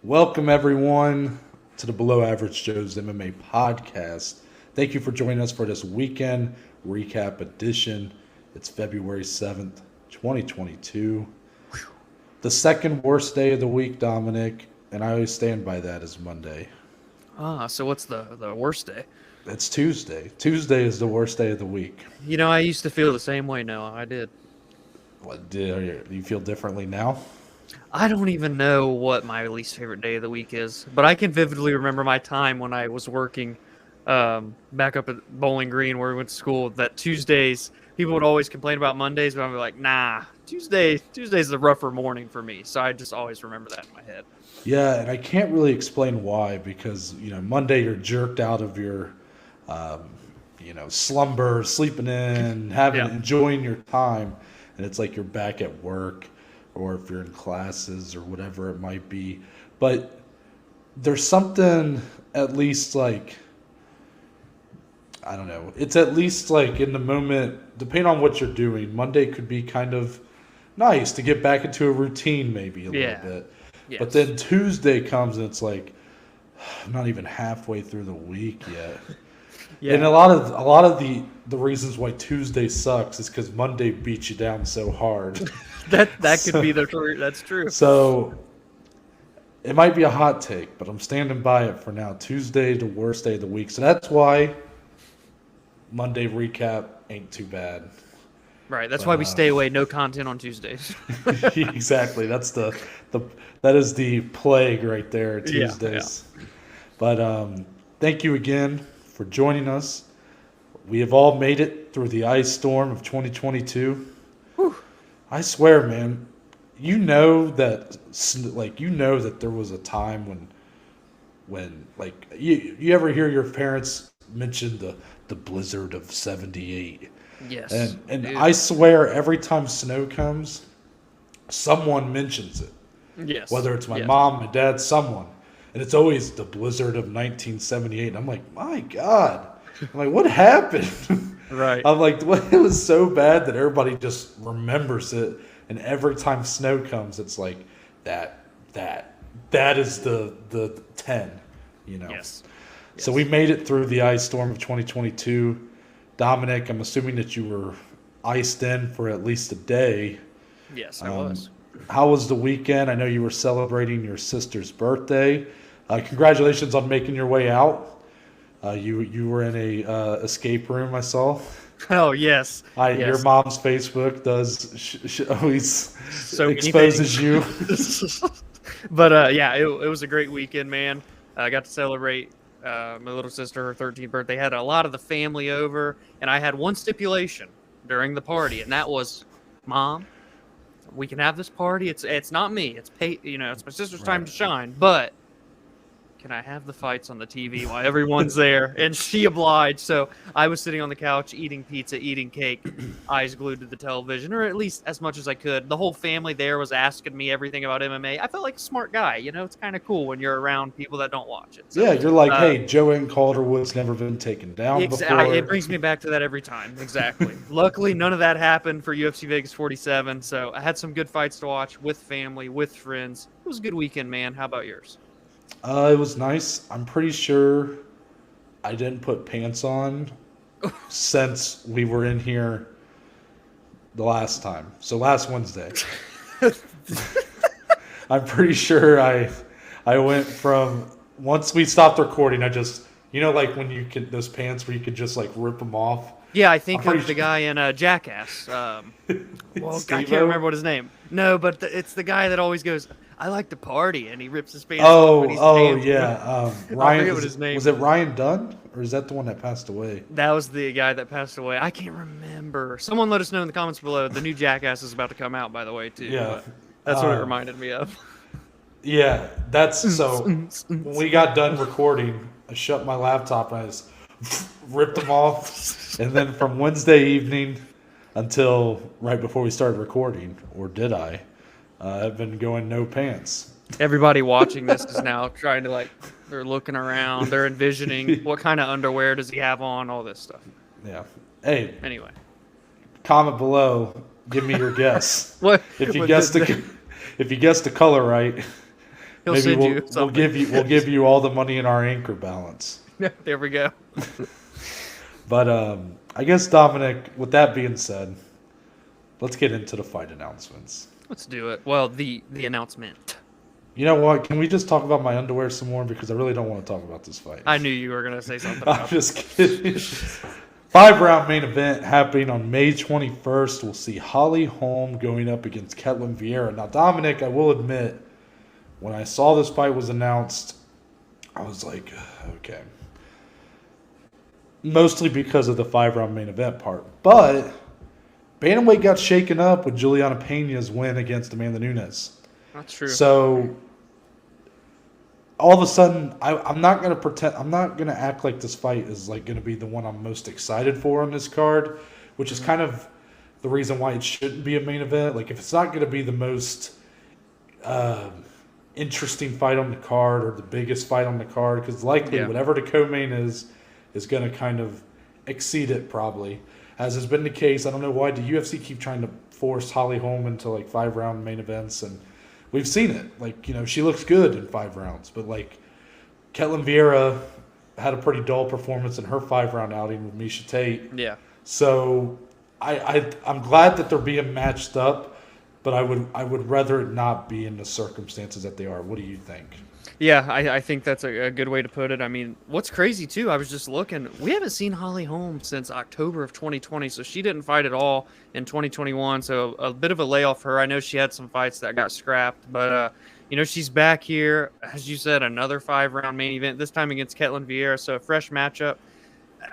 Welcome, everyone, to the Below Average Joe's MMA podcast. Thank you for joining us for this weekend recap edition. It's February 7th, 2022. The second worst day of the week, Dominic, and I always stand by that, is Monday. So what's the worst day? It's Tuesday. Tuesday is the worst day of the week. You know, I used to feel the same way. No, I did. Do you feel differently now? I don't even know what my least favorite day of the week is, but I can vividly remember my time when I was working back up at Bowling Green where we went to school, that Tuesdays, people would always complain about Mondays, but I'm like, nah, Tuesday's the rougher morning for me. So I just always remember that in my head. Yeah, and I can't really explain why, because, Monday you're jerked out of your, slumber, sleeping in, enjoying your time, and it's like you're back at work, or if you're in classes or whatever it might be. But there's something, at least, like, I don't know, it's at least like in the moment, depending on what you're doing, Monday could be kind of nice to get back into a routine, maybe a little bit. Yes. But then Tuesday comes and it's like, I'm not even halfway through the week yet. Yeah. And a lot of the reasons why Tuesday sucks is because Monday beats you down so hard. That could be the truth. That's true. So it might be a hot take, but I'm standing by it for now. Tuesday, the worst day of the week. So that's why Monday recap ain't too bad. Right. That's why we stay away. No content on Tuesdays. Exactly. That's that is the plague right there, Tuesdays. Yeah. But thank you again for joining us. We have all made it through the ice storm of 2022. Whew. I swear, man, you know that there was a time when like you ever hear your parents mention the blizzard of 78? Yes. And I swear every time snow comes, someone mentions it. Yes. Whether it's my mom, my dad, someone. And it's always the blizzard of 1978. And I'm like, my God. I'm like, what happened? Right. I'm like, it was so bad that everybody just remembers it. And every time snow comes, it's like that is the 10, Yes. So we made it through the ice storm of 2022. Dominic, I'm assuming that you were iced in for at least a day. Yes, I was. How was the weekend? I know you were celebrating your sister's birthday. Congratulations on making your way out. You were in a escape room, I saw. Oh, yes. Yes. Your mom's Facebook does always so exposes you. But it was a great weekend, man. I got to celebrate my little sister, her 13th birthday. Had a lot of the family over, and I had one stipulation during the party, and that was, Mom, we can have this party. It's not me. It's it's my sister's time to shine. But can I have the fights on the TV while everyone's there? And she obliged. So I was sitting on the couch eating pizza, eating cake, eyes glued to the television, or at least as much as I could. The whole family there was asking me everything about MMA. I felt like a smart guy. It's kind of cool when you're around people that don't watch it. So, yeah, you're like, hey, Joanne Calderwood's never been taken down before. It brings me back to that every time. Exactly. Luckily, none of that happened for UFC Vegas 47. So I had some good fights to watch with family, with friends. It was a good weekend, man. How about yours? It was nice. I'm pretty sure I didn't put pants on since we were in here the last time. So last Wednesday. I'm pretty sure I went from, once we stopped recording, I just, like when you can, those pants where you could just like rip them off. Yeah, I think of the guy in Jackass. I can't remember what his name. No, but it's the guy that always goes, I like to party, and he rips his pants off. Yeah. Ryan, I forget what his name was. It Ryan Dunn, or is that the one that passed away? That was the guy that passed away. I can't remember. Someone let us know in the comments below. The new Jackass is about to come out, by the way, too. Yeah. That's what it reminded me of. Yeah, when we got done recording, I shut my laptop and I just ripped them off. And then from Wednesday evening until right before we started recording, or did I? I've been going no pants. Everybody watching this is now trying to they're looking around, they're envisioning what kind of underwear does he have on, all this stuff. Yeah. Hey. Anyway. Comment below. Give me your guess. What? If you guessed the color right, He'll send you something. We'll give you all the money in our anchor balance. There we go. But I guess, Dominic, with that being said, let's get into the fight announcements. Let's do it. Well, the announcement. You know what? Can we just talk about my underwear some more? Because I really don't want to talk about this fight. I knew you were going to say something I'm about just kidding. 5-round main event happening on May 21st. We'll see Holly Holm going up against Ketlen Vieira. Now, Dominic, I will admit, when I saw this fight was announced, I was like, okay. Mostly because of the 5-round main event part. But bantamweight got shaken up with Juliana Pena's win against Amanda Nunes. That's true. So all of a sudden, I'm not going to pretend. I'm not going to act like this fight is like going to be the one I'm most excited for on this card, which is kind of the reason why it shouldn't be a main event. Like if it's not going to be the most interesting fight on the card or the biggest fight on the card, because likely whatever the co-main is going to kind of exceed it probably, as has been the case. I don't know why the UFC keep trying to force Holly Holm into like 5-round main events, and we've seen it. Like, you know, she looks good in 5 rounds, but like Ketlen Vieira had a pretty dull performance in her 5-round outing with Miocic Tate. Yeah. So I'm glad that they're being matched up, but I would rather it not be in the circumstances that they are. What do you think? Yeah, I think that's a good way to put it. I mean, what's crazy, too, I was just looking. We haven't seen Holly Holm since October of 2020, so she didn't fight at all in 2021, so a bit of a layoff for her. I know she had some fights that got scrapped, but, you know, she's back here. As you said, another 5-round main event, this time against Ketlen Vieira, so a fresh matchup.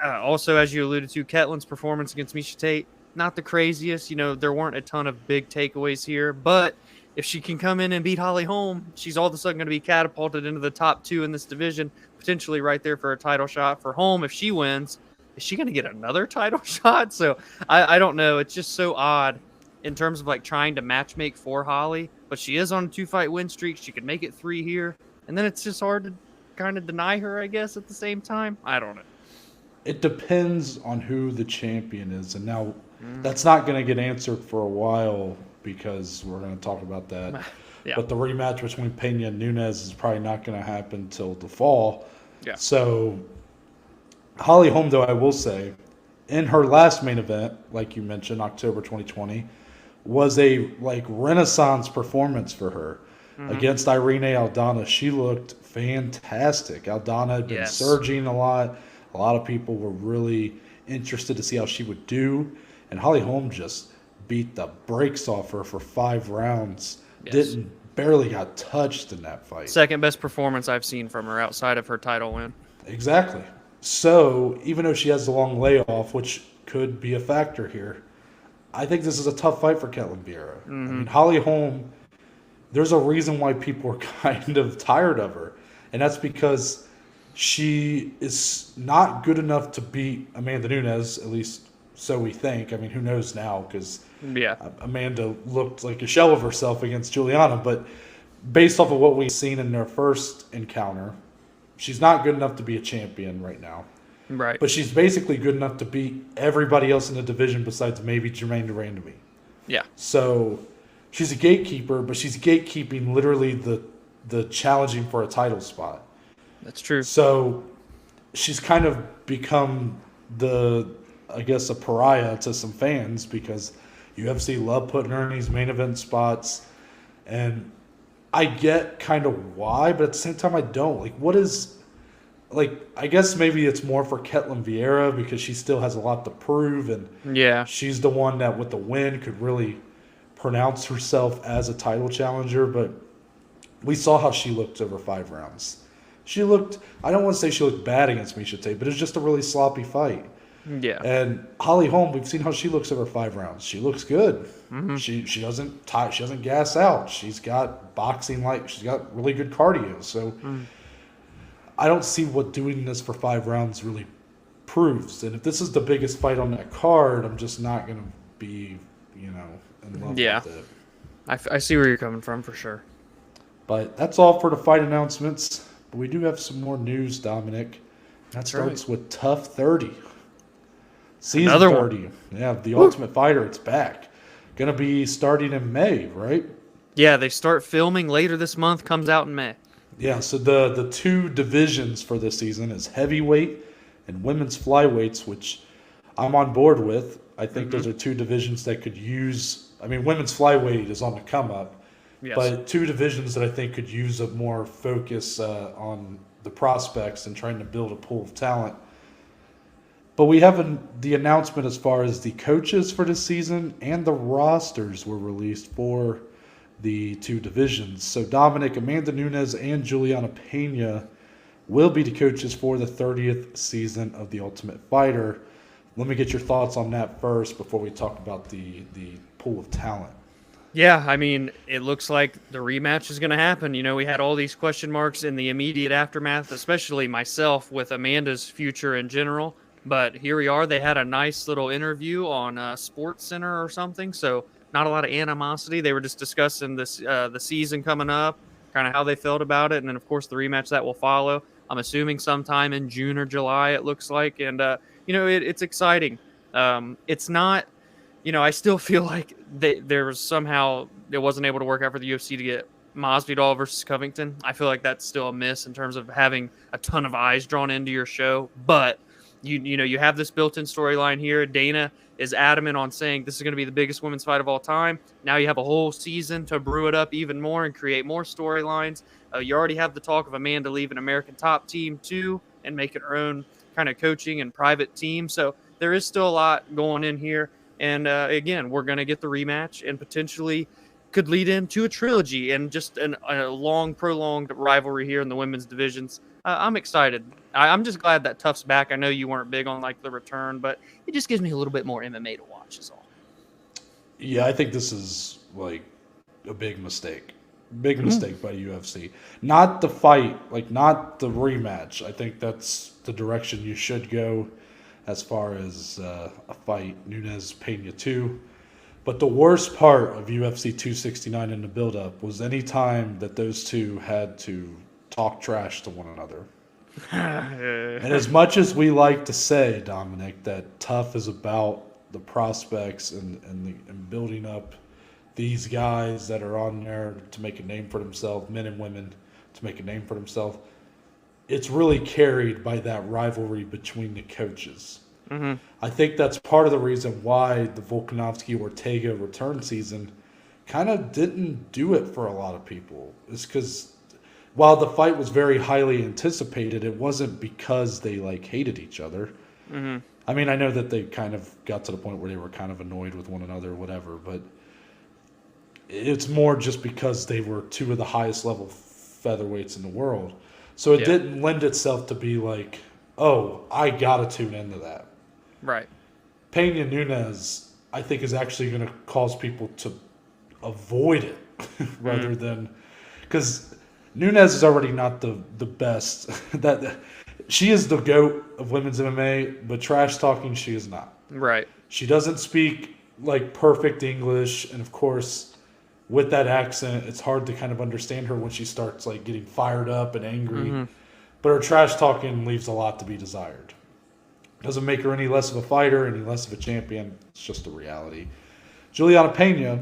Also, as you alluded to, Ketlen's performance against Miocic Tate, not the craziest. You know, there weren't a ton of big takeaways here, but if she can come in and beat Holly Holm, she's all of a sudden going to be catapulted into the top 2 in this division, potentially right there for a title shot. For Holm, if she wins, is she going to get another title shot? So I don't know. It's just so odd in terms of like trying to matchmake for Holly, but she is on a 2-fight win streak. She could make it 3 here, and then it's just hard to kind of deny her, I guess, at the same time. I don't know. It depends on who the champion is, and now that's not going to get answered for a while, because we're going to talk about that. Yeah. But the rematch between Pena and Nunes is probably not going to happen till the fall. Yeah. So Holly Holm, though, I will say, in her last main event, like you mentioned, October 2020, was a like renaissance performance for her against Irene Aldana. She looked fantastic. Aldana had been surging a lot. A lot of people were really interested to see how she would do. And Holly Holm just beat the brakes off her for 5 rounds. Barely got touched in that fight. Second best performance I've seen from her outside of her title win. Exactly. So even though she has the long layoff, which could be a factor here, I think this is a tough fight for Ketlen Vieira. I mean, Holly Holm, there's a reason why people are kind of tired of her, and that's because she is not good enough to beat Amanda Nunes, at least so we think. I mean, who knows now, because Amanda looked like a shell of herself against Juliana, but based off of what we've seen in their first encounter, she's not good enough to be a champion right now. Right. But she's basically good enough to beat everybody else in the division besides maybe Jermaine Durandamy. Yeah. So she's a gatekeeper, but she's gatekeeping literally the challenging for a title spot. That's true. So she's kind of become I guess, a pariah to some fans, because UFC love putting her in these main event spots. And I get kind of why, but at the same time I don't. Like, what is... Like, I guess maybe it's more for Ketlen Vieira because she still has a lot to prove, and she's the one that with the win could really pronounce herself as a title challenger. But we saw how she looked over 5 rounds. She looked, I don't want to say she looked bad against Miocic Tate, but it was just a really sloppy fight. Yeah. And Holly Holm, we've seen how she looks over 5 rounds. She looks good. She doesn't gas out. She's got she's got really good cardio. So I don't see what doing this for 5 rounds really proves. And if this is the biggest fight on that card, I'm just not going to be, in love with it. I see where you're coming from for sure. But that's all for the fight announcements. But we do have some more news, Dominic. That starts with Tough 30. Season Another 30. One. Yeah, The Ultimate Fighter, it's back. Going to be starting in May, right? Yeah, they start filming later this month, comes out in May. Yeah, so the two divisions for this season is heavyweight and women's flyweights, which I'm on board with. I think those are two divisions that could use. I mean, women's flyweight is on the come up, Yes. but two divisions that I think could use a more focus on the prospects and trying to build a pool of talent. But we have the announcement as far as the coaches for this season, and the rosters were released for the two divisions. So Dominic, Amanda Nunes, and Juliana Pena will be the coaches for the 30th season of The Ultimate Fighter. Let me get your thoughts on that first before we talk about the pool of talent. Yeah, I mean, it looks like the rematch is going to happen. You know, we had all these question marks in the immediate aftermath, especially myself with Amanda's future in general. But here we are. They had a nice little interview on Sports Center or something, so not a lot of animosity. They were just discussing this the season coming up, kind of how they felt about it, and then of course the rematch that will follow. I'm assuming sometime in June or July, it looks like, and you know, it's exciting. It's not. You know, I still feel like there was somehow it wasn't able to work out for the UFC to get Masvidal versus Covington. I feel like that's still a miss in terms of having a ton of eyes drawn into your show. But you know, you have this built-in storyline here. Dana is adamant on saying this is going to be the biggest women's fight of all time. Now you have a whole season to brew it up even more and create more storylines. You already have the talk of Amanda leaving American Top Team too and making her own kind of coaching and private team. So there is still a lot going in here. And again, we're going to get the rematch and potentially could lead into a trilogy and just a long, prolonged rivalry here in the women's divisions. I'm excited. I'm just glad that Tuff's back. I know you weren't big on like the return, but it just gives me a little bit more MMA to watch is all. Yeah, I think this is like a big mistake. Big mistake by UFC. Not the fight, like not the rematch. I think that's the direction you should go as far as a fight, Nunes Pena 2. But the worst part of UFC 269 in the build-up was any time that those two had to talk trash to one another. And as much as we like to say, Dominic, that Tough is about the prospects and building up these guys that are on there to make a name for themselves, men and women to make a name for themselves, it's really carried by that rivalry between the coaches. Mm-hmm. I think that's part of the reason why the Volkanovski-Ortega return season kind of didn't do it for a lot of people. It's because while the fight was very highly anticipated, it wasn't because they like hated each other. Mm-hmm. I mean, I know that they kind of got to the point where they were kind of annoyed with one another or whatever, but it's more just because they were two of the highest level featherweights in the world. So it didn't lend itself to be like, oh, I got to tune into that. Right. Pena Nunes, I think, is actually going to cause people to avoid it rather than – because Nunes is already not the best. That she is the GOAT of women's MMA, but trash talking she is not. Right. She doesn't speak like perfect English, and of course, with that accent, it's hard to kind of understand her when she starts like getting fired up and angry. Mm-hmm. But her trash talking leaves a lot to be desired. Doesn't make her any less of a fighter, any less of a champion. It's just a reality. Juliana Pena,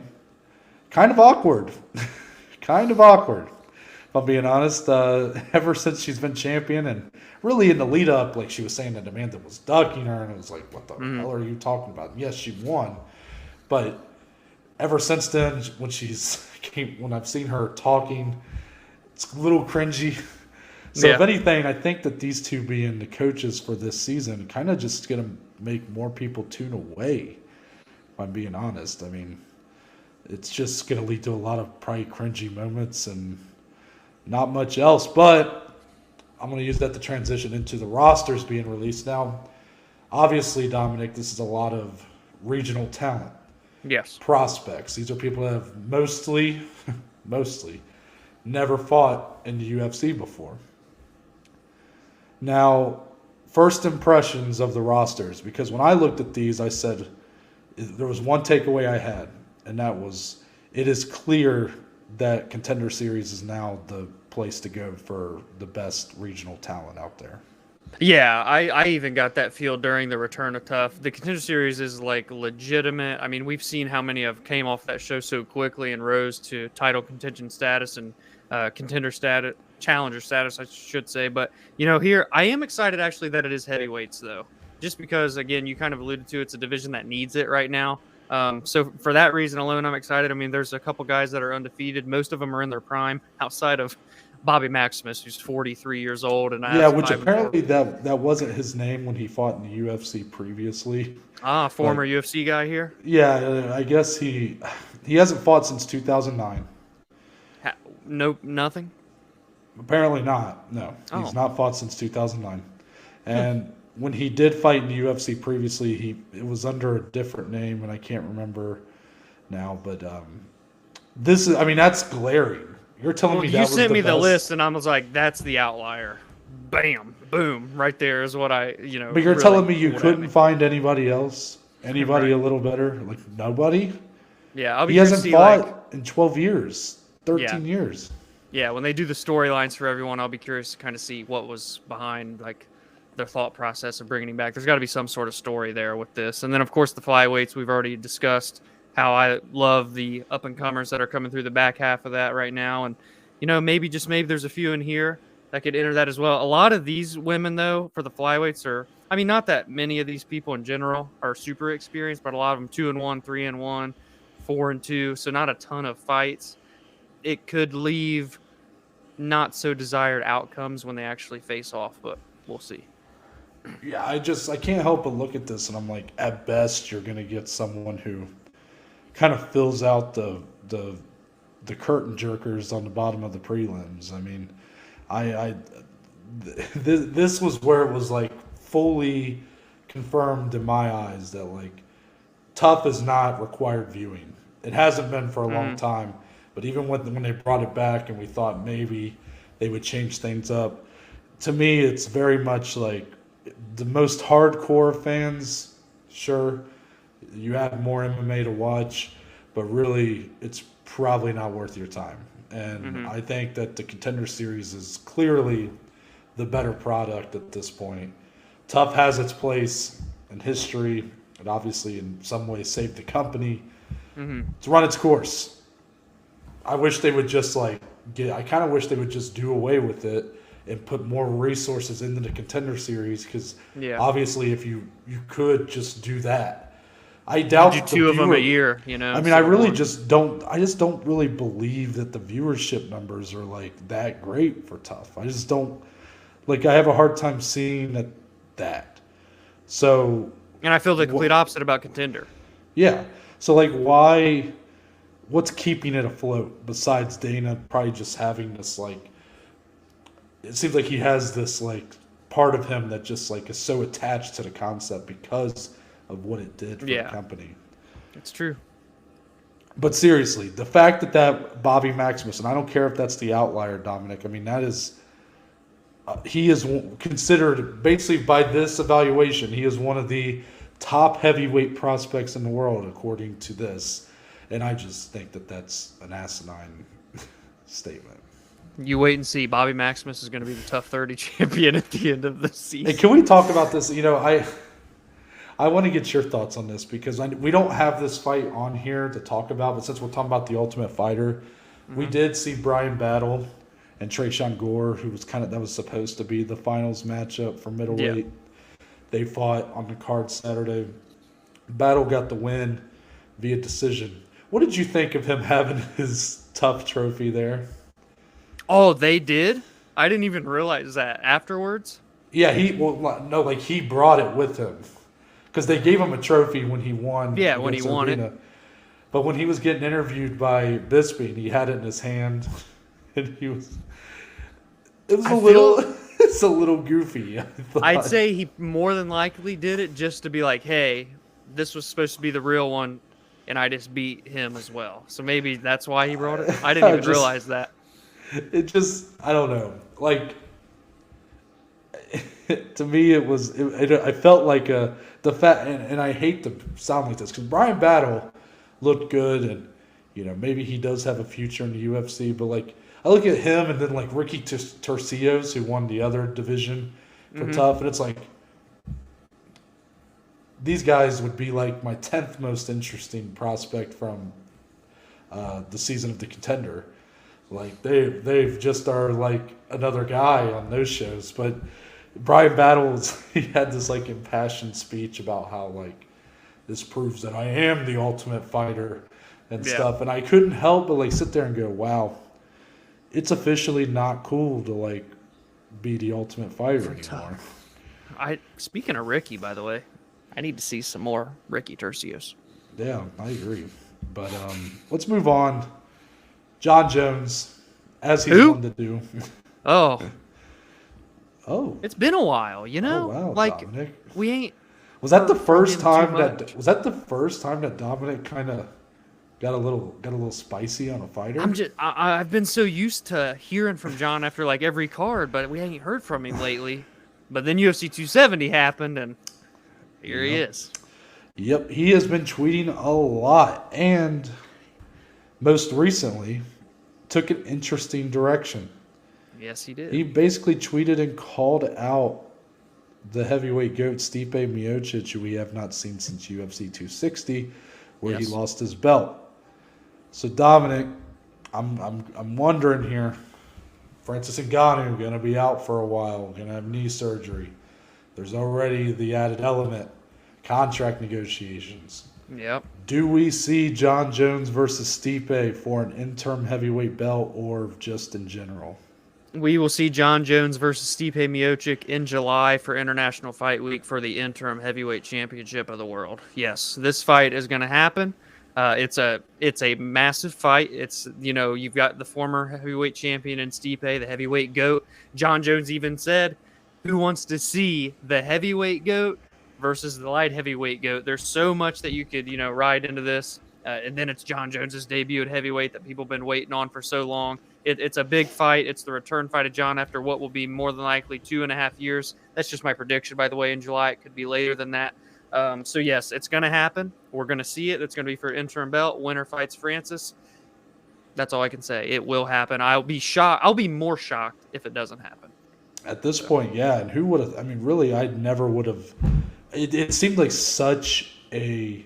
kind of awkward. Kind of awkward, if I'm being honest. Ever since she's been champion, and really in the lead up, like she was saying that Amanda was ducking her, and it was like, what the hell are you talking about? Yes, she won. But ever since then, when I've seen her talking, it's a little cringy. So if anything, I think that these two being the coaches for this season kind of just going to make more people tune away, if I'm being honest. I mean, it's just going to lead to a lot of probably cringy moments and not much else. But I'm going to use that to transition into the rosters being released now. Obviously, Dominic, this is a lot of regional talent. Yes. Prospects. These are people that have mostly never fought in the UFC before. Now, first impressions of the rosters, because when I looked at these, I said there was one takeaway I had, and that was it is clear that Contender Series is now the place to go for the best regional talent out there. Yeah, I even got that feel during the return of Tough. The Contender Series is like legitimate. I mean, we've seen how many of came off that show so quickly and rose to title contention status and contender status challenger status, I should say. But, here I am excited actually that it is heavyweights, though, just because, again, you kind of alluded to it's a division that needs it right now. So for that reason alone, I'm excited. I mean, there's a couple guys that are undefeated. Most of them are in their prime outside of Bobby Maximus, who's 43 years old. And which apparently that wasn't his name when he fought in the UFC previously. Former UFC guy here? Yeah, I guess he hasn't fought since 2009. Nope, nothing? Apparently not. No, he's not fought since 2009. And when he did fight in the UFC previously, it was under a different name, and I can't remember now. But that's glaring. You're telling me that was the best? You sent me the list, and I was like, that's the outlier. Bam, boom, right there is what I, But you're really telling me you couldn't find anybody else, anybody right. A little better? Like nobody? Yeah, he hasn't fought in 12 years, 13 years. Yeah, when they do the storylines for everyone, I'll be curious to kind of see what was behind like their thought process of bringing him back. There's got to be some sort of story there with this. And then, of course, the flyweights we've already discussed. How I love the up-and-comers that are coming through the back half of that right now. And, maybe there's a few in here that could enter that as well. A lot of these women, though, for the flyweights not that many of these people in general are super experienced, but a lot of them 2-1, 3-1, 4-2, so not a ton of fights. It could leave not so desired outcomes when they actually face off, but we'll see. Yeah, I can't help but look at this, and I'm like, at best, you're going to get someone who kind of fills out the curtain jerkers on the bottom of the prelims. I mean, this was where it was like fully confirmed in my eyes that like Tough is not required viewing. It hasn't been for a long time, but even when they brought it back and we thought maybe they would change things up, to me it's very much like the most hardcore fans, sure, you have more MMA to watch, but really it's probably not worth your time. And I think that the Contender Series is clearly the better product at this point. Tough has its place in history. It obviously in some ways saved the company. It's run its course. I wish they would just I kind of wish they would just do away with it and put more resources into the Contender Series, because obviously if you could just do that. I doubt do two of them a year, I mean, I really just don't really believe that the viewership numbers are like that great for Tough. I just don't I have a hard time seeing that. So, and I feel the complete opposite about Contender. Yeah. So what's keeping it afloat besides Dana probably just having this it seems like he has this part of him that just is so attached to the concept because of what it did for the company. It's true. But seriously, the fact that Bobby Maximus, and I don't care if that's the outlier, Dominic, I mean, that is, he is considered, basically by this evaluation, he is one of the top heavyweight prospects in the world, according to this. And I just think that that's an asinine statement. You wait and see. Bobby Maximus is going to be the Tough 30 champion at the end of the season. Hey, can we talk about this? I want to get your thoughts on this, because we don't have this fight on here to talk about, but since we're talking about the Ultimate Fighter, we did see Brian Battle and Tresean Gore, who was that was supposed to be the finals matchup for middleweight. Yeah. They fought on the card Saturday. Battle got the win via decision. What did you think of him having his Tough trophy there? Oh, they did? I didn't even realize that afterwards. Yeah, he brought it with him. Because they gave him a trophy when he won. Yeah, when he won it. But when he was getting interviewed by Bisping, he had it in his hand, and it's a little goofy. I'd say he more than likely did it just to be like, hey, this was supposed to be the real one, and I just beat him as well. So maybe that's why he brought it. I didn't even realize that. It just, I don't know. To me, I felt like the fact, and I hate to sound like this, because Brian Battle looked good, and maybe he does have a future in the UFC. But I look at him, and then Ricky Tercios, who won the other division for Tough, and it's these guys would be my 10th most interesting prospect from the season of the Contender. Like they've just are like another guy on those shows. But Brian Battles, he had this like impassioned speech about how like this proves that I am the Ultimate Fighter and stuff. And I couldn't help but like sit there and go, wow, it's officially not cool to like be the Ultimate Fighter anymore. Speaking of Ricky, by the way, I need to see some more Ricky Tercios. Yeah, I agree. But let's move on. Jon Jones, as he's wanted to do. Oh, it's been a while, you know. Oh, wow, like Dominic. We ain't. Was that the first time that Dominic kind of got a little spicy on a fighter? I've been so used to hearing from Jon after like every card, but we ain't heard from him lately. But then UFC 270 happened, and here he is. Yep, he has been tweeting a lot, and most recently took an interesting direction. Yes, he did. He basically tweeted and called out the heavyweight GOAT Stipe Miocic, who we have not seen since UFC 260, where he lost his belt. So Dominic, I'm wondering here, Francis Ngannou going to be out for a while, going to have knee surgery. There's already the added element, contract negotiations. Yep. Do we see Jon Jones versus Stipe for an interim heavyweight belt or just in general? We will see Jon Jones versus Stipe Miocic in July for International Fight Week for the interim heavyweight championship of the world. Yes, this fight is going to happen. It's a massive fight. It's, you know, you've got the former heavyweight champion in Stipe, the heavyweight GOAT. Jon Jones even said, who wants to see the heavyweight GOAT versus the light heavyweight GOAT? There's so much that you could, you know, ride into this. And then it's Jon Jones's debut at heavyweight that people have been waiting on for so long. It's a big fight. It's the return fight of Jon after what will be more than likely 2.5 years. That's just my prediction, by the way, in July. It could be later than that. So, yes, it's going to happen. We're going to see it. It's going to be for interim belt. Winner fights Francis. That's all I can say. It will happen. I'll be shocked. I'll be more shocked if it doesn't happen. At this point, yeah. And who would have – I mean, really, I never would have – it seemed like such a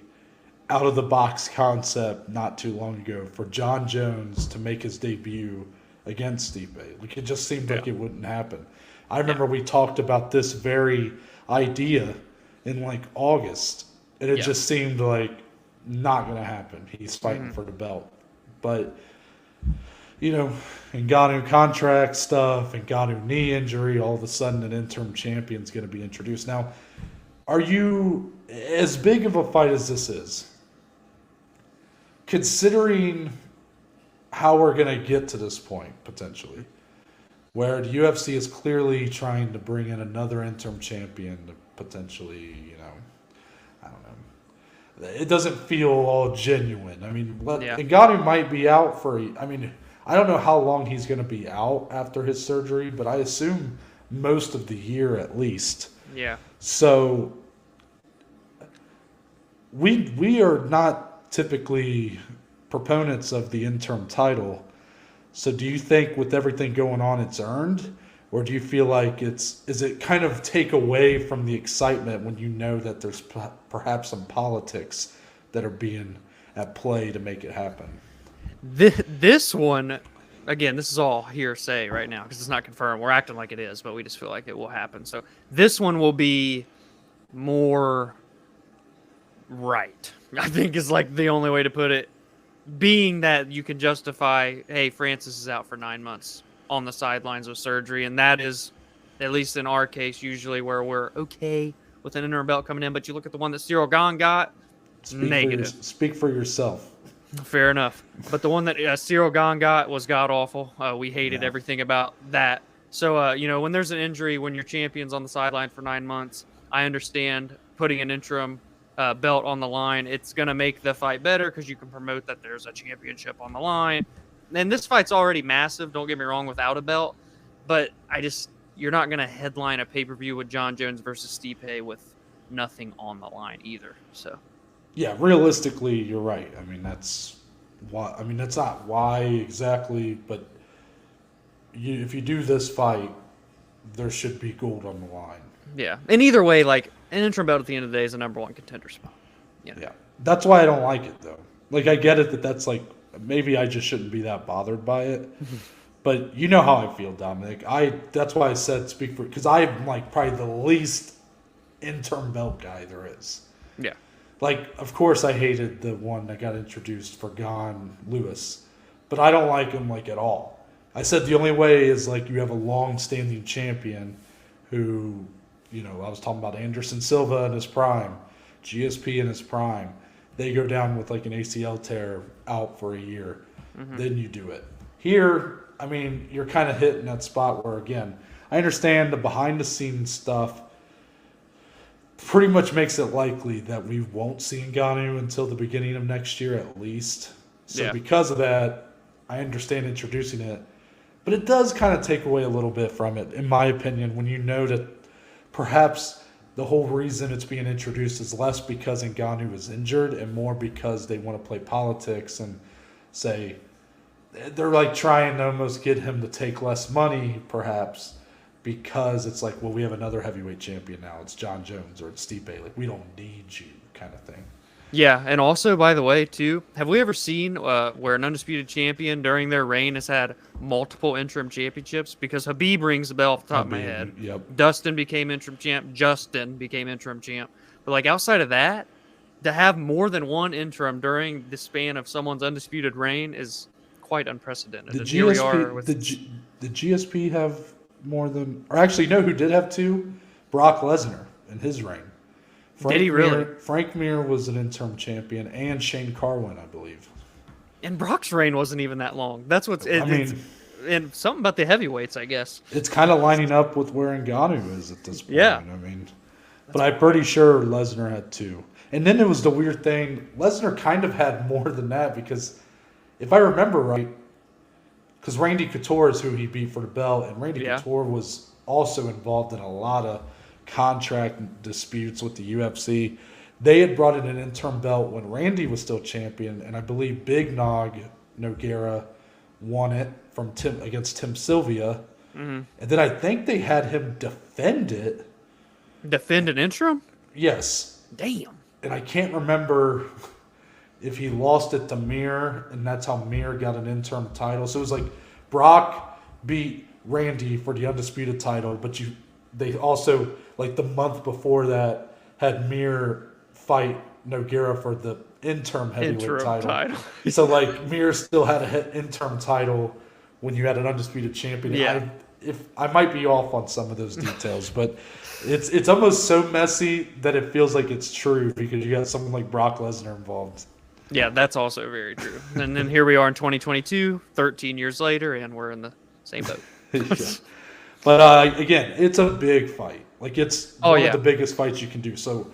out-of-the-box concept not too long ago for Jon Jones to make his debut against Stipe. Like, it just seemed like it wouldn't happen. I remember we talked about this very idea in, like, August, and it just seemed like not going to happen. He's fighting for the belt. But, you know, Ngannou contract stuff, Ngannou knee injury, all of a sudden an interim champion's going to be introduced. Now, are you, as big of a fight as this is, considering how we're going to get to this point, potentially, where the UFC is clearly trying to bring in another interim champion to potentially, you know, I don't know. It doesn't feel all genuine. I mean, Ngannou might be out for, I mean, I don't know how long he's going to be out after his surgery, but I assume most of the year at least. Yeah. So we are not typically proponents of the interim title. So do you think with everything going on it's earned? Or do you feel like is it kind of take away from the excitement when you know that there's perhaps some politics that are being at play to make it happen? This one, again, this is all hearsay right now because it's not confirmed. We're acting like it is, but we just feel like it will happen. So this one will be more right, I think, is like the only way to put it, being that you can justify, hey, Francis is out for 9 months on the sidelines with surgery, and that is, at least in our case, usually where we're okay with an interim belt coming in. But you look at the one that Cyril Gahn got, negative. Speak for yourself. Fair enough. But the one that Cyril Gahn got was god-awful. We hated everything about that. So, you know, when there's an injury, when your champion's on the sideline for 9 months, I understand putting an interim belt on the line. It's going to make the fight better because you can promote that there's a championship on the line. And this fight's already massive, don't get me wrong, without a belt. But you're not going to headline a pay-per-view with Jon Jones versus Stipe with nothing on the line either. So, yeah, realistically, you're right. I mean, that's why. I mean, that's not why exactly, but if you do this fight, there should be gold on the line. Yeah, and either way, like, an interim belt at the end of the day is a number one contender spot. Yeah, that's why I don't like it though. Like, I get it that's like maybe I just shouldn't be that bothered by it. But you know how I feel, Dominic. That's why I said speak for, because I'm like probably the least interim belt guy there is. Yeah. Like, of course, I hated the one that got introduced for Gon Lewis, but I don't like him like at all. I said the only way is like you have a long-standing champion who, I was talking about Anderson Silva in his prime, GSP in his prime. They go down with like an ACL tear out for a year. Then you do it. Here, I mean, you're kind of hitting that spot where, again, I understand the behind-the-scenes stuff pretty much makes it likely that we won't see Ngannou until the beginning of next year at least. So because of that, I understand introducing it. But it does kind of take away a little bit from it, in my opinion, when you know that perhaps the whole reason it's being introduced is less because Ngannou is injured and more because they want to play politics and say they're like trying to almost get him to take less money, perhaps, because it's like, well, we have another heavyweight champion now. It's Jon Jones or it's Stipe. Like, we don't need you kind of thing. Yeah, and also, by the way, too, have we ever seen where an undisputed champion during their reign has had multiple interim championships? Because Habib rings the bell off the top of my head. Yep. Dustin became interim champ. Justin became interim champ. But, like, outside of that, to have more than one interim during the span of someone's undisputed reign is quite unprecedented. The GSP have more than... Or actually, you know who did have two? Brock Lesnar in his reign. Did he really? Frank Mir was an interim champion, and Shane Carwin, I believe. And Brock's reign wasn't even that long. That's what's... and something about the heavyweights, I guess. It's kind of lining up with where Ngannou is at this point. Yeah. I mean, but I'm pretty sure Lesnar had two. And then it was the weird thing. Lesnar kind of had more than that because, if I remember right, because Randy Couture is who he beat for the belt, and Randy Couture was also involved in a lot of contract disputes with the UFC. They had brought in an interim belt when Randy was still champion, and I believe Big Nog Nogueira won it from against Tim Sylvia. And then I think they had him defend it. Defend an interim? Yes. Damn. And I can't remember if he lost it to Mir, and that's how Mir got an interim title. So it was like Brock beat Randy for the undisputed title, but they also, like the month before that, had Mir fight Nogueira for the interim heavyweight title. So like Mir still had an interim title when you had an undisputed champion. Yeah. I might be off on some of those details, but it's almost so messy that it feels like it's true because you got someone like Brock Lesnar involved. Yeah, that's also very true. And then here we are in 2022, 13 years later, and we're in the same boat. But again, it's a big fight. Like it's one of the biggest fights you can do. So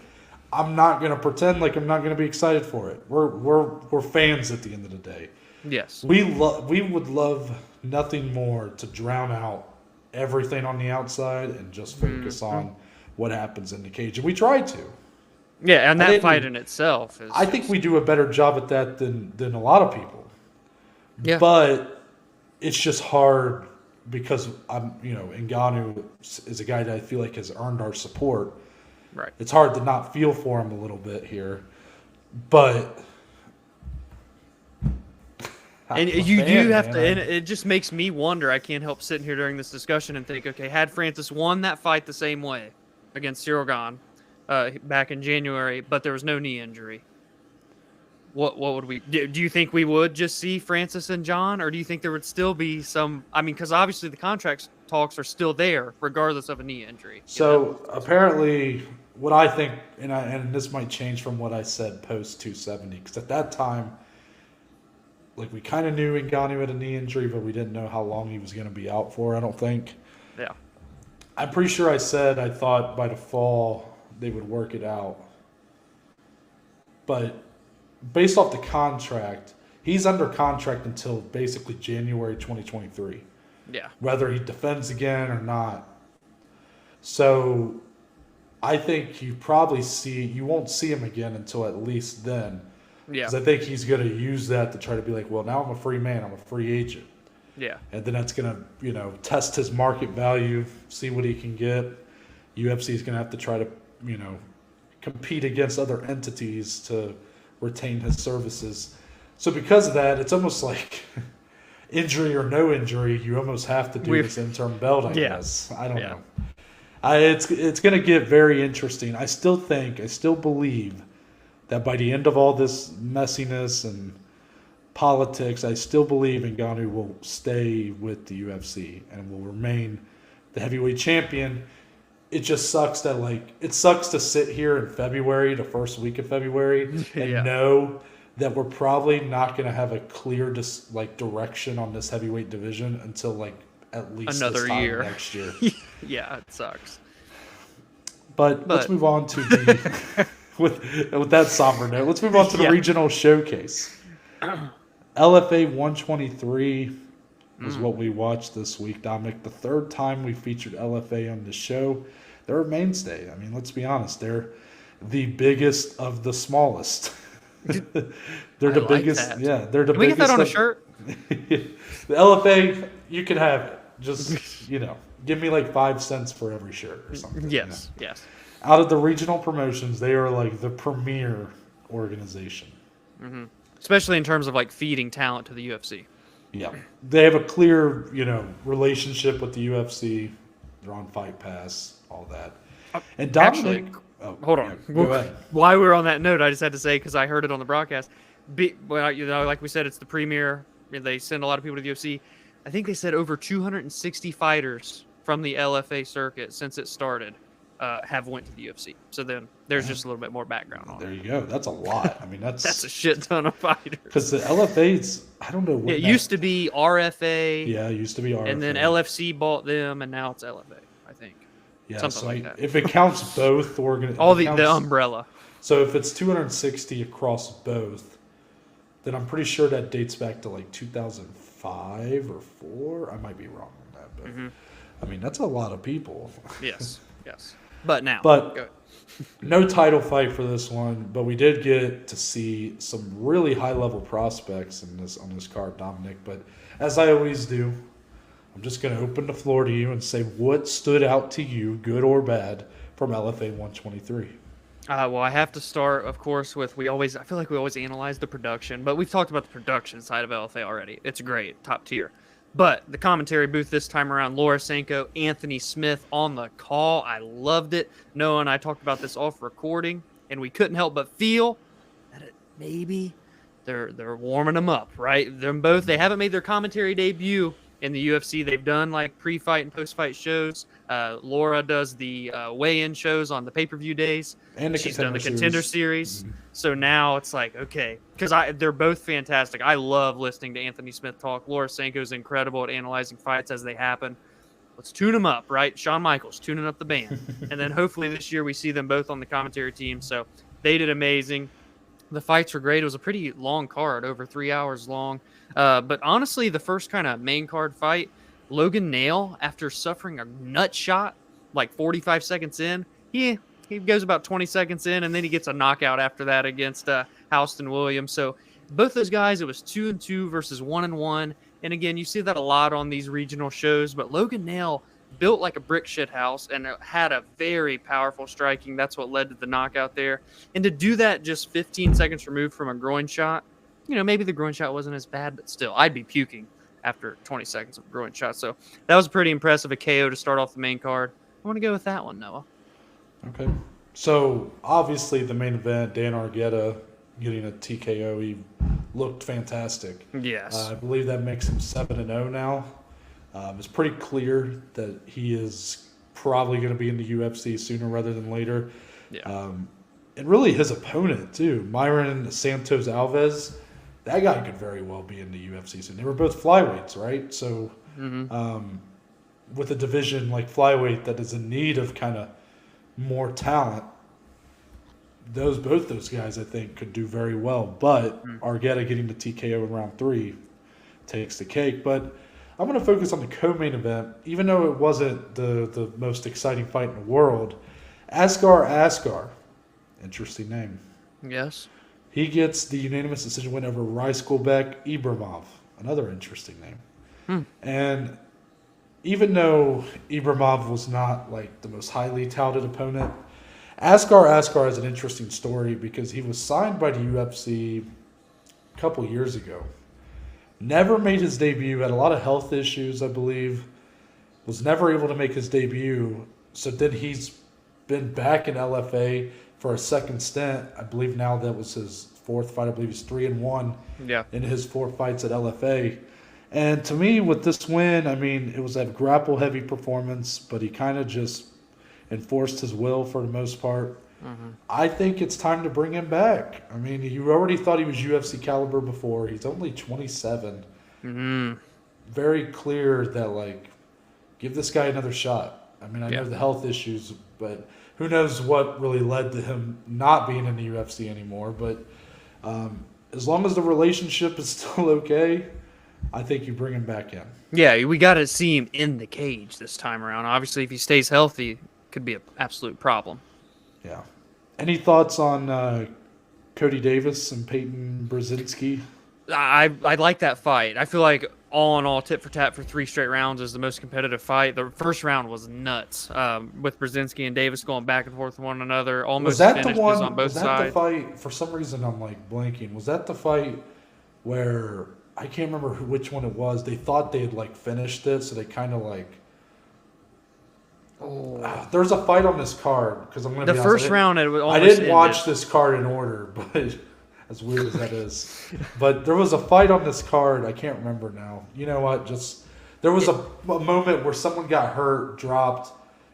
I'm not gonna pretend like I'm not gonna be excited for it. We're fans at the end of the day. Yes. We would love nothing more to drown out everything on the outside and just focus on what happens in the cage. And we try to. Yeah, and that fight in itself is... I think we do a better job at that than a lot of people. Yeah. But it's just hard because Ngannou is a guy that I feel like has earned our support. Right. It's hard to not feel for him a little bit here. But and you do have to, and it just makes me wonder. I can't help sitting here during this discussion and think, okay, had Francis won that fight the same way against Cyril Gane back in January, but there was no knee injury, what would we do? Do you think we would just see Francis and Jon, or do you think there would still be some? I mean, because obviously the contract talks are still there, regardless of a knee injury. So apparently, what I think, and this might change from what I said post 270, because at that time, like we kind of knew Ngannou had a knee injury, but we didn't know how long he was going to be out for. I don't think. Yeah. I'm pretty sure I said I thought by the fall they would work it out, but based off the contract, he's under contract until basically January 2023. Yeah. Whether he defends again or not. So I think you won't see him again until at least then. Yeah. Because I think he's going to use that to try to be like, well, now I'm a free man. I'm a free agent. Yeah. And then that's going to, test his market value, see what he can get. UFC is going to have to try to, compete against other entities to retain his services. So because of that, it's almost like injury or no injury, you almost have to do this interim belt, I guess. I don't know. It's going to get very interesting. I still believe that by the end of all this messiness and politics, I still believe Ngannou will stay with the UFC and will remain the heavyweight champion. It just sucks that it sucks to sit here in February, the first week of February, and know that we're probably not going to have a clear direction on this heavyweight division until at least another this time year next year. Yeah, it sucks. But let's move on to the with that somber note. Let's move on to the regional showcase. LFA 123 was what we watched this week, Dominic. The third time we featured LFA on the show. They're a mainstay. I mean, let's be honest. They're the biggest of the smallest. They're the biggest. That. Yeah, they're the can we biggest. Get that on a shirt? The LFA, you can have it. Just give me 5 cents for every shirt or something. Yes. Out of the regional promotions, they are the premier organization. Mm-hmm. Especially in terms of feeding talent to the UFC. Yeah, they have a clear relationship with the UFC. They're on Fight Pass, all that. And Dominic, hold on. Go ahead. While we're on that note, I just had to say because I heard it on the broadcast. Like we said, it's the premier. They send a lot of people to the UFC. I think they said over 260 fighters from the LFA circuit since it started have went to the UFC. So then there's just a little bit more background on it. There you go. That's a lot. I mean, that's a shit ton of fighters. Because the LFA's, I don't know what. It used to be RFA. Yeah, it used to be RFA. And then LFC bought them, and now it's LFA, I think. Yeah, something like that. If it counts both organizations. All the umbrella. So if it's 260 across both, then I'm pretty sure that dates back to 2005 or 4. I might be wrong on that, but I mean that's a lot of people. Yes. But no title fight for this one, but we did get to see some really high level prospects on this card, Dominic. But as I always do, I'm just going to open the floor to you and say what stood out to you, good or bad, from LFA 123. Well, I have to start, of course, with I feel like we always analyze the production, but we've talked about the production side of LFA already. It's great, top tier. But the commentary booth this time around, Laura Sanko, Anthony Smith on the call. I loved it. Noah and I talked about this off recording, and we couldn't help but feel that maybe they're warming them up, right? They haven't made their commentary debut in the UFC. They've done pre-fight and post-fight shows. Laura does the weigh-in shows on the pay-per-view days. And she's done the Contender Series. Mm-hmm. So now it's okay, because they're both fantastic. I love listening to Anthony Smith talk. Laura Sanko's incredible at analyzing fights as they happen. Let's tune them up, right? Shawn Michaels tuning up the band. And then hopefully this year we see them both on the commentary team. So they did amazing. The fights were great. It was a pretty long card, over 3 hours long. But honestly, the first kind of main card fight, Logan Nail, after suffering a nut shot 45 seconds in, he goes about 20 seconds in, and then he gets a knockout after that against Houston Williams. So both those guys, it was 2-2 versus 1-1. And again, you see that a lot on these regional shows. But Logan Nail built like a brick shit house and had a very powerful striking. That's what led to the knockout there. And to do that just 15 seconds removed from a groin shot, maybe the groin shot wasn't as bad, but still, I'd be puking after 20 seconds of a groin shot. So that was pretty impressive, a KO to start off the main card. I want to go with that one, Noah. Okay. So obviously the main event, Dan Argueta getting a TKO, he looked fantastic. Yes. I believe that makes him 7-0 now. It's pretty clear that he is probably going to be in the UFC sooner rather than later. Yeah. And really his opponent too, Myron Santos Alves, that guy could very well be in the UFC soon. They were both flyweights, right? So with a division like flyweight that is in need of kind of more talent, both those guys I think could do very well. But Argueta getting the TKO in round 3 takes the cake. But I'm going to focus on the co-main event, even though it wasn't the most exciting fight in the world. Askar, interesting name. Yes. He gets the unanimous decision win over Rizkulbek Ibramov, another interesting name. And even though Ibramov was not the most highly touted opponent, Askar has an interesting story because he was signed by the UFC couple years ago. Never made his debut. Had a lot of health issues, I believe. Was never able to make his debut. So then he's been back in LFA for a second stint. I believe now that was his fourth fight. I believe he's 3-1 in his 4 fights at LFA. And to me, with this win, I mean, it was a grapple-heavy performance, but he kind of just enforced his will for the most part. Mm-hmm. I think it's time to bring him back. I mean, you already thought he was UFC caliber before. He's only 27. Mm-hmm. Very clear that, like, give this guy another shot. I mean, I know the health issues, but who knows what really led to him not being in the UFC anymore. But as long as the relationship is still okay, I think you bring him back in. Yeah, we got to see him in the cage this time around. Obviously, if he stays healthy, it could be an absolute problem. Yeah. Any thoughts on Cody Davis and Peyton Brzezinski? I like that fight. I feel like all in all, tit for tat for 3 straight rounds is the most competitive fight. The first round was nuts, with Brzezinski and Davis going back and forth with one another. Almost finishes on both sides. Was that the fight? For some reason, I'm like blanking. Was that the fight where I can't remember which one it was? They thought they had like finished it, so they kind of like. Oh. There's a fight on this card because I'm going to be honest. The first round, I didn't watch this card in order, but as weird as that is, but there was a fight on this card. I can't remember now. You know what? Just there was a moment where someone got hurt, dropped,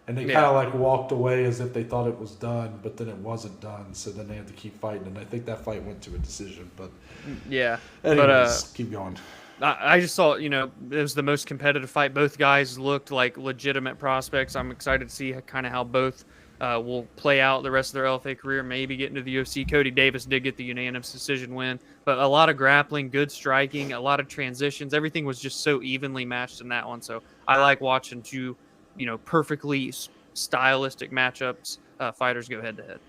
and they kind of like walked away as if they thought it was done, but then it wasn't done. So then they had to keep fighting, and I think that fight went to a decision. But anyways, keep going. I just saw, it was the most competitive fight. Both guys looked like legitimate prospects. I'm excited to see kind of how both will play out the rest of their LFA career, maybe get into the UFC. Cody Davis did get the unanimous decision win, but a lot of grappling, good striking, a lot of transitions. Everything was just so evenly matched in that one. So I like watching two, perfectly stylistic matchups, fighters go head-to-head.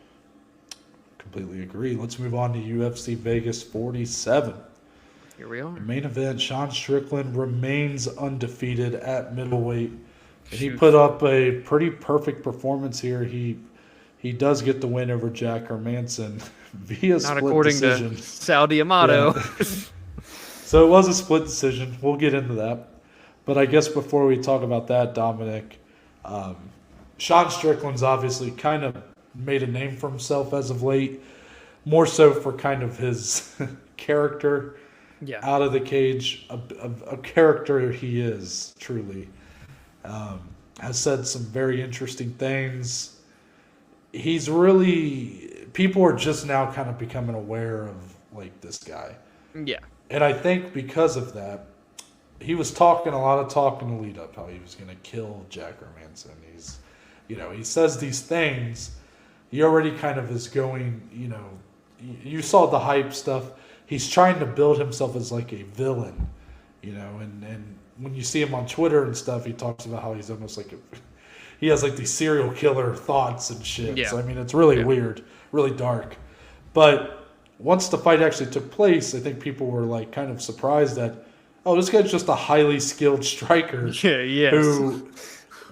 Completely agree. Let's move on to UFC Vegas 47. Here we are. The main event, Sean Strickland remains undefeated at middleweight. And he put up a pretty perfect performance here. He does get the win over Jack Hermansson via split decision. Not according to Sal D'Amato. Yeah. So it was a split decision. We'll get into that. But I guess before we talk about that, Dominic, Sean Strickland's obviously kind of made a name for himself as of late, more so for kind of his character. Yeah. Out of the cage, a character he is, truly. Has said some very interesting things. He's really... People are just now kind of becoming aware of, like, this guy. Yeah. And I think because of that, he was talking a lot of talk in the lead-up, how he was going to kill Jack Hermansson. He's, he says these things. He already kind of is going, you saw the hype stuff. He's trying to build himself as like a villain, and when you see him on Twitter and stuff, he talks about how he's almost like he has like these serial killer thoughts and shit. Yeah. So, I mean, it's really weird, really dark. But once the fight actually took place, I think people were like kind of surprised that, this guy's just a highly skilled striker who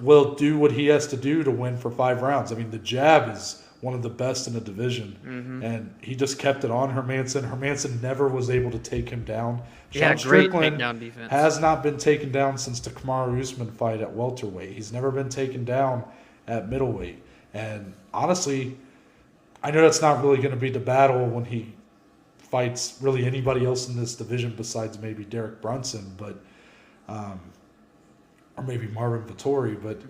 will do what he has to do to win for 5 rounds. I mean, the jab is one of the best in the division, and he just kept it on Hermansson. Hermansson never was able to take him down. Sean Strickland takedown defense. Has not been taken down since the Kamaru Usman fight at welterweight. He's never been taken down at middleweight. And honestly, I know that's not really going to be the battle when he fights really anybody else in this division besides maybe Derek Brunson, but or maybe Marvin Vettori. But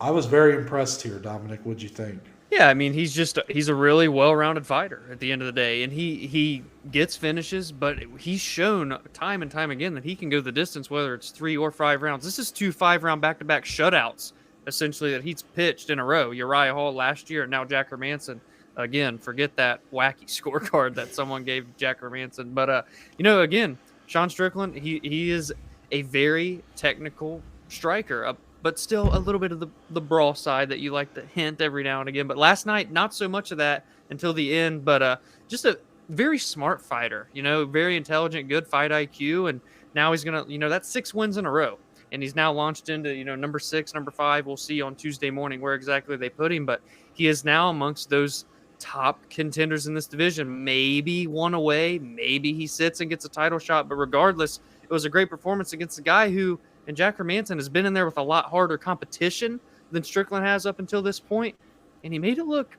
I was very impressed here, Dominic. What'd you think? Yeah, I mean, he's a really well-rounded fighter at the end of the day, and he gets finishes, but he's shown time and time again that he can go the distance, whether it's 3 or 5 rounds. This is 2 5-round back-to-back shutouts, essentially, that he's pitched in a row. Uriah Hall last year, and now Jack Hermansson. Again, forget that wacky scorecard that someone gave Jack Hermansson. But, again, Sean Strickland, he is a very technical striker, but still a little bit of the brawl side that you like to hint every now and again. But last night, not so much of that until the end, but just a very smart fighter, very intelligent, good fight IQ. And now he's going to, that's 6 wins in a row. And he's now launched into, number 6, number 5. We'll see on Tuesday morning where exactly they put him. But he is now amongst those top contenders in this division. Maybe one away, maybe he sits and gets a title shot, but regardless, it was a great performance against a guy who, and Jack Hermansson, has been in there with a lot harder competition than Strickland has up until this point, and he made it look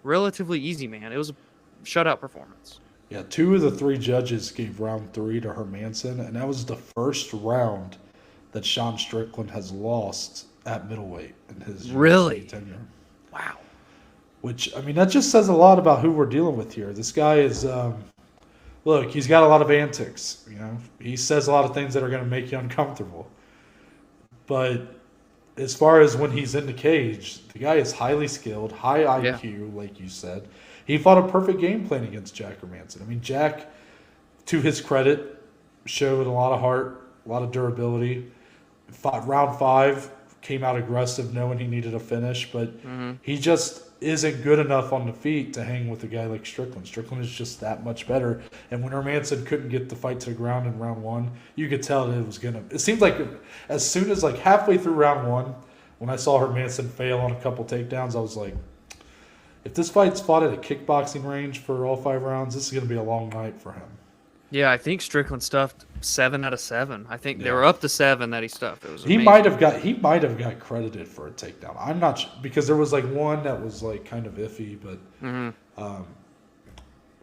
relatively easy, man. It was a shutout performance. Yeah, 2 of the 3 judges gave round 3 to Hermansson, and that was the first round that Sean Strickland has lost at middleweight in his really tenure. Wow. Which, I mean, that just says a lot about who we're dealing with here. This guy is, look, he's got a lot of antics. You know, he says a lot of things that are going to make you uncomfortable. But as far as when he's in the cage, the guy is highly skilled, high IQ, like you said. He fought a perfect game plan against Jack Hermansson. I mean, Jack, to his credit, showed a lot of heart, a lot of durability. Round 5, came out aggressive, knowing he needed a finish, but he just isn't good enough on the feet to hang with a guy like Strickland. Strickland is just that much better. And when Hermansson couldn't get the fight to the ground in round 1, you could tell that it was going to – it seemed like as soon as like halfway through round 1, when I saw Hermansson fail on a couple takedowns, I was like, if this fight's fought at a kickboxing range for all 5 rounds, this is going to be a long night for him. Yeah, I think Strickland stuffed 7 out of 7. I think they were up to 7 that he stuffed. It was he might have got credited for a takedown. I'm not sure, because there was like one that was like kind of iffy, but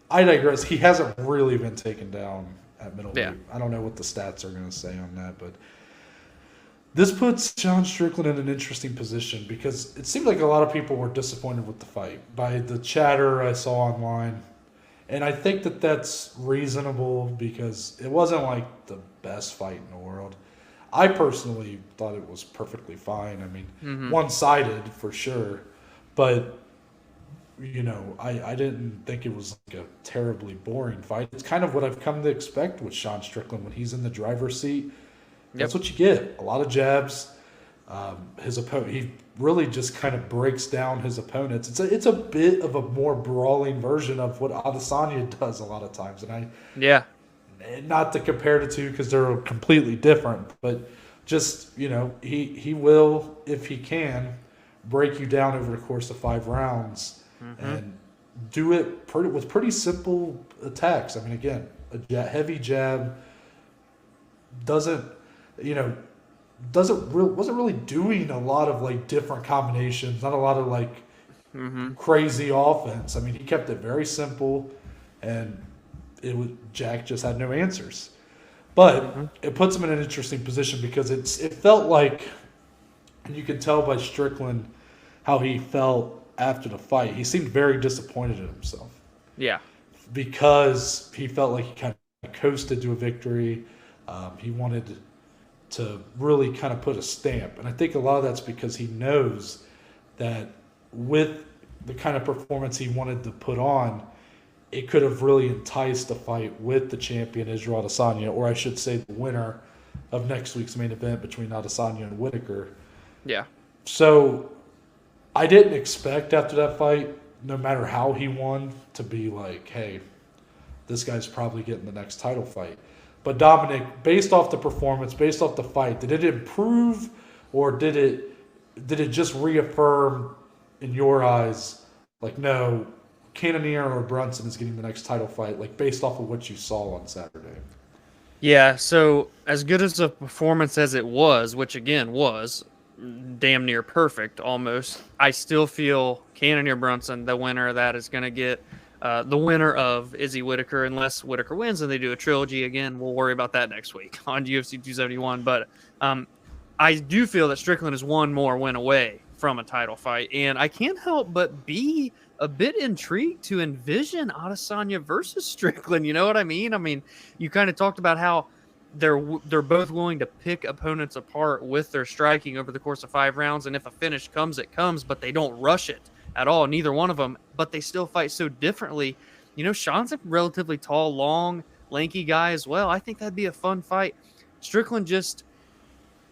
I digress. He hasn't really been taken down at middleweight. Yeah. I don't know what the stats are going to say on that, but this puts Sean Strickland in an interesting position because it seemed like a lot of people were disappointed with the fight by the chatter I saw online. And I think that that's reasonable because it wasn't like the best fight in the world. I personally thought it was perfectly fine. I mean, one-sided for sure. But, you know, I didn't think it was like a terribly boring fight. It's kind of what I've come to expect with Sean Strickland when he's in the driver's seat. That's what you get. A lot of jabs. His opponent, he really just kind of breaks down his opponents. It's a bit of a more brawling version of what Adesanya does a lot of times, and not to compare the two because they're completely different, but just, you know, he will, if he can, break you down over the course of 5 rounds and do it with pretty simple attacks. I mean, again, heavy jab wasn't really doing a lot of like different combinations, not a lot of like crazy offense. I mean, he kept it very simple, and Jack just had no answers. But it puts him in an interesting position because it felt like, and you could tell by Strickland how he felt after the fight. He seemed very disappointed in himself. Yeah. Because he felt like he kind of coasted to a victory. He wanted to really kind of put a stamp. And I think a lot of that's because he knows that with the kind of performance he wanted to put on, it could have really enticed a fight with the champion Israel Adesanya, or I should say the winner of next week's main event between Adesanya and Whitaker. Yeah. So I didn't expect after that fight, no matter how he won, to be like, hey, this guy's probably getting the next title fight. But Dominic, based off the performance, based off the fight, did it improve, or did it just reaffirm in your eyes, like, no, Cannonier or Brunson is getting the next title fight, like based off of what you saw on Saturday? Yeah, so as good as a performance as it was, which again was damn near perfect almost, I still feel Cannonier Brunson, the winner of that, is going to get the winner of Izzy Whitaker, unless Whitaker wins and they do a trilogy again. We'll worry about that next week on UFC 271. But I do feel that Strickland is one more win away from a title fight, and I can't help but be a bit intrigued to envision Adesanya versus Strickland. You know what I mean? I mean, you kind of talked about how they're both willing to pick opponents apart with their striking over the course of 5 rounds, and if a finish comes, it comes, but they don't rush it at all, neither one of them, but they still fight so differently. You know, Sean's a relatively tall, long, lanky guy as well. I think that'd be a fun fight. Strickland just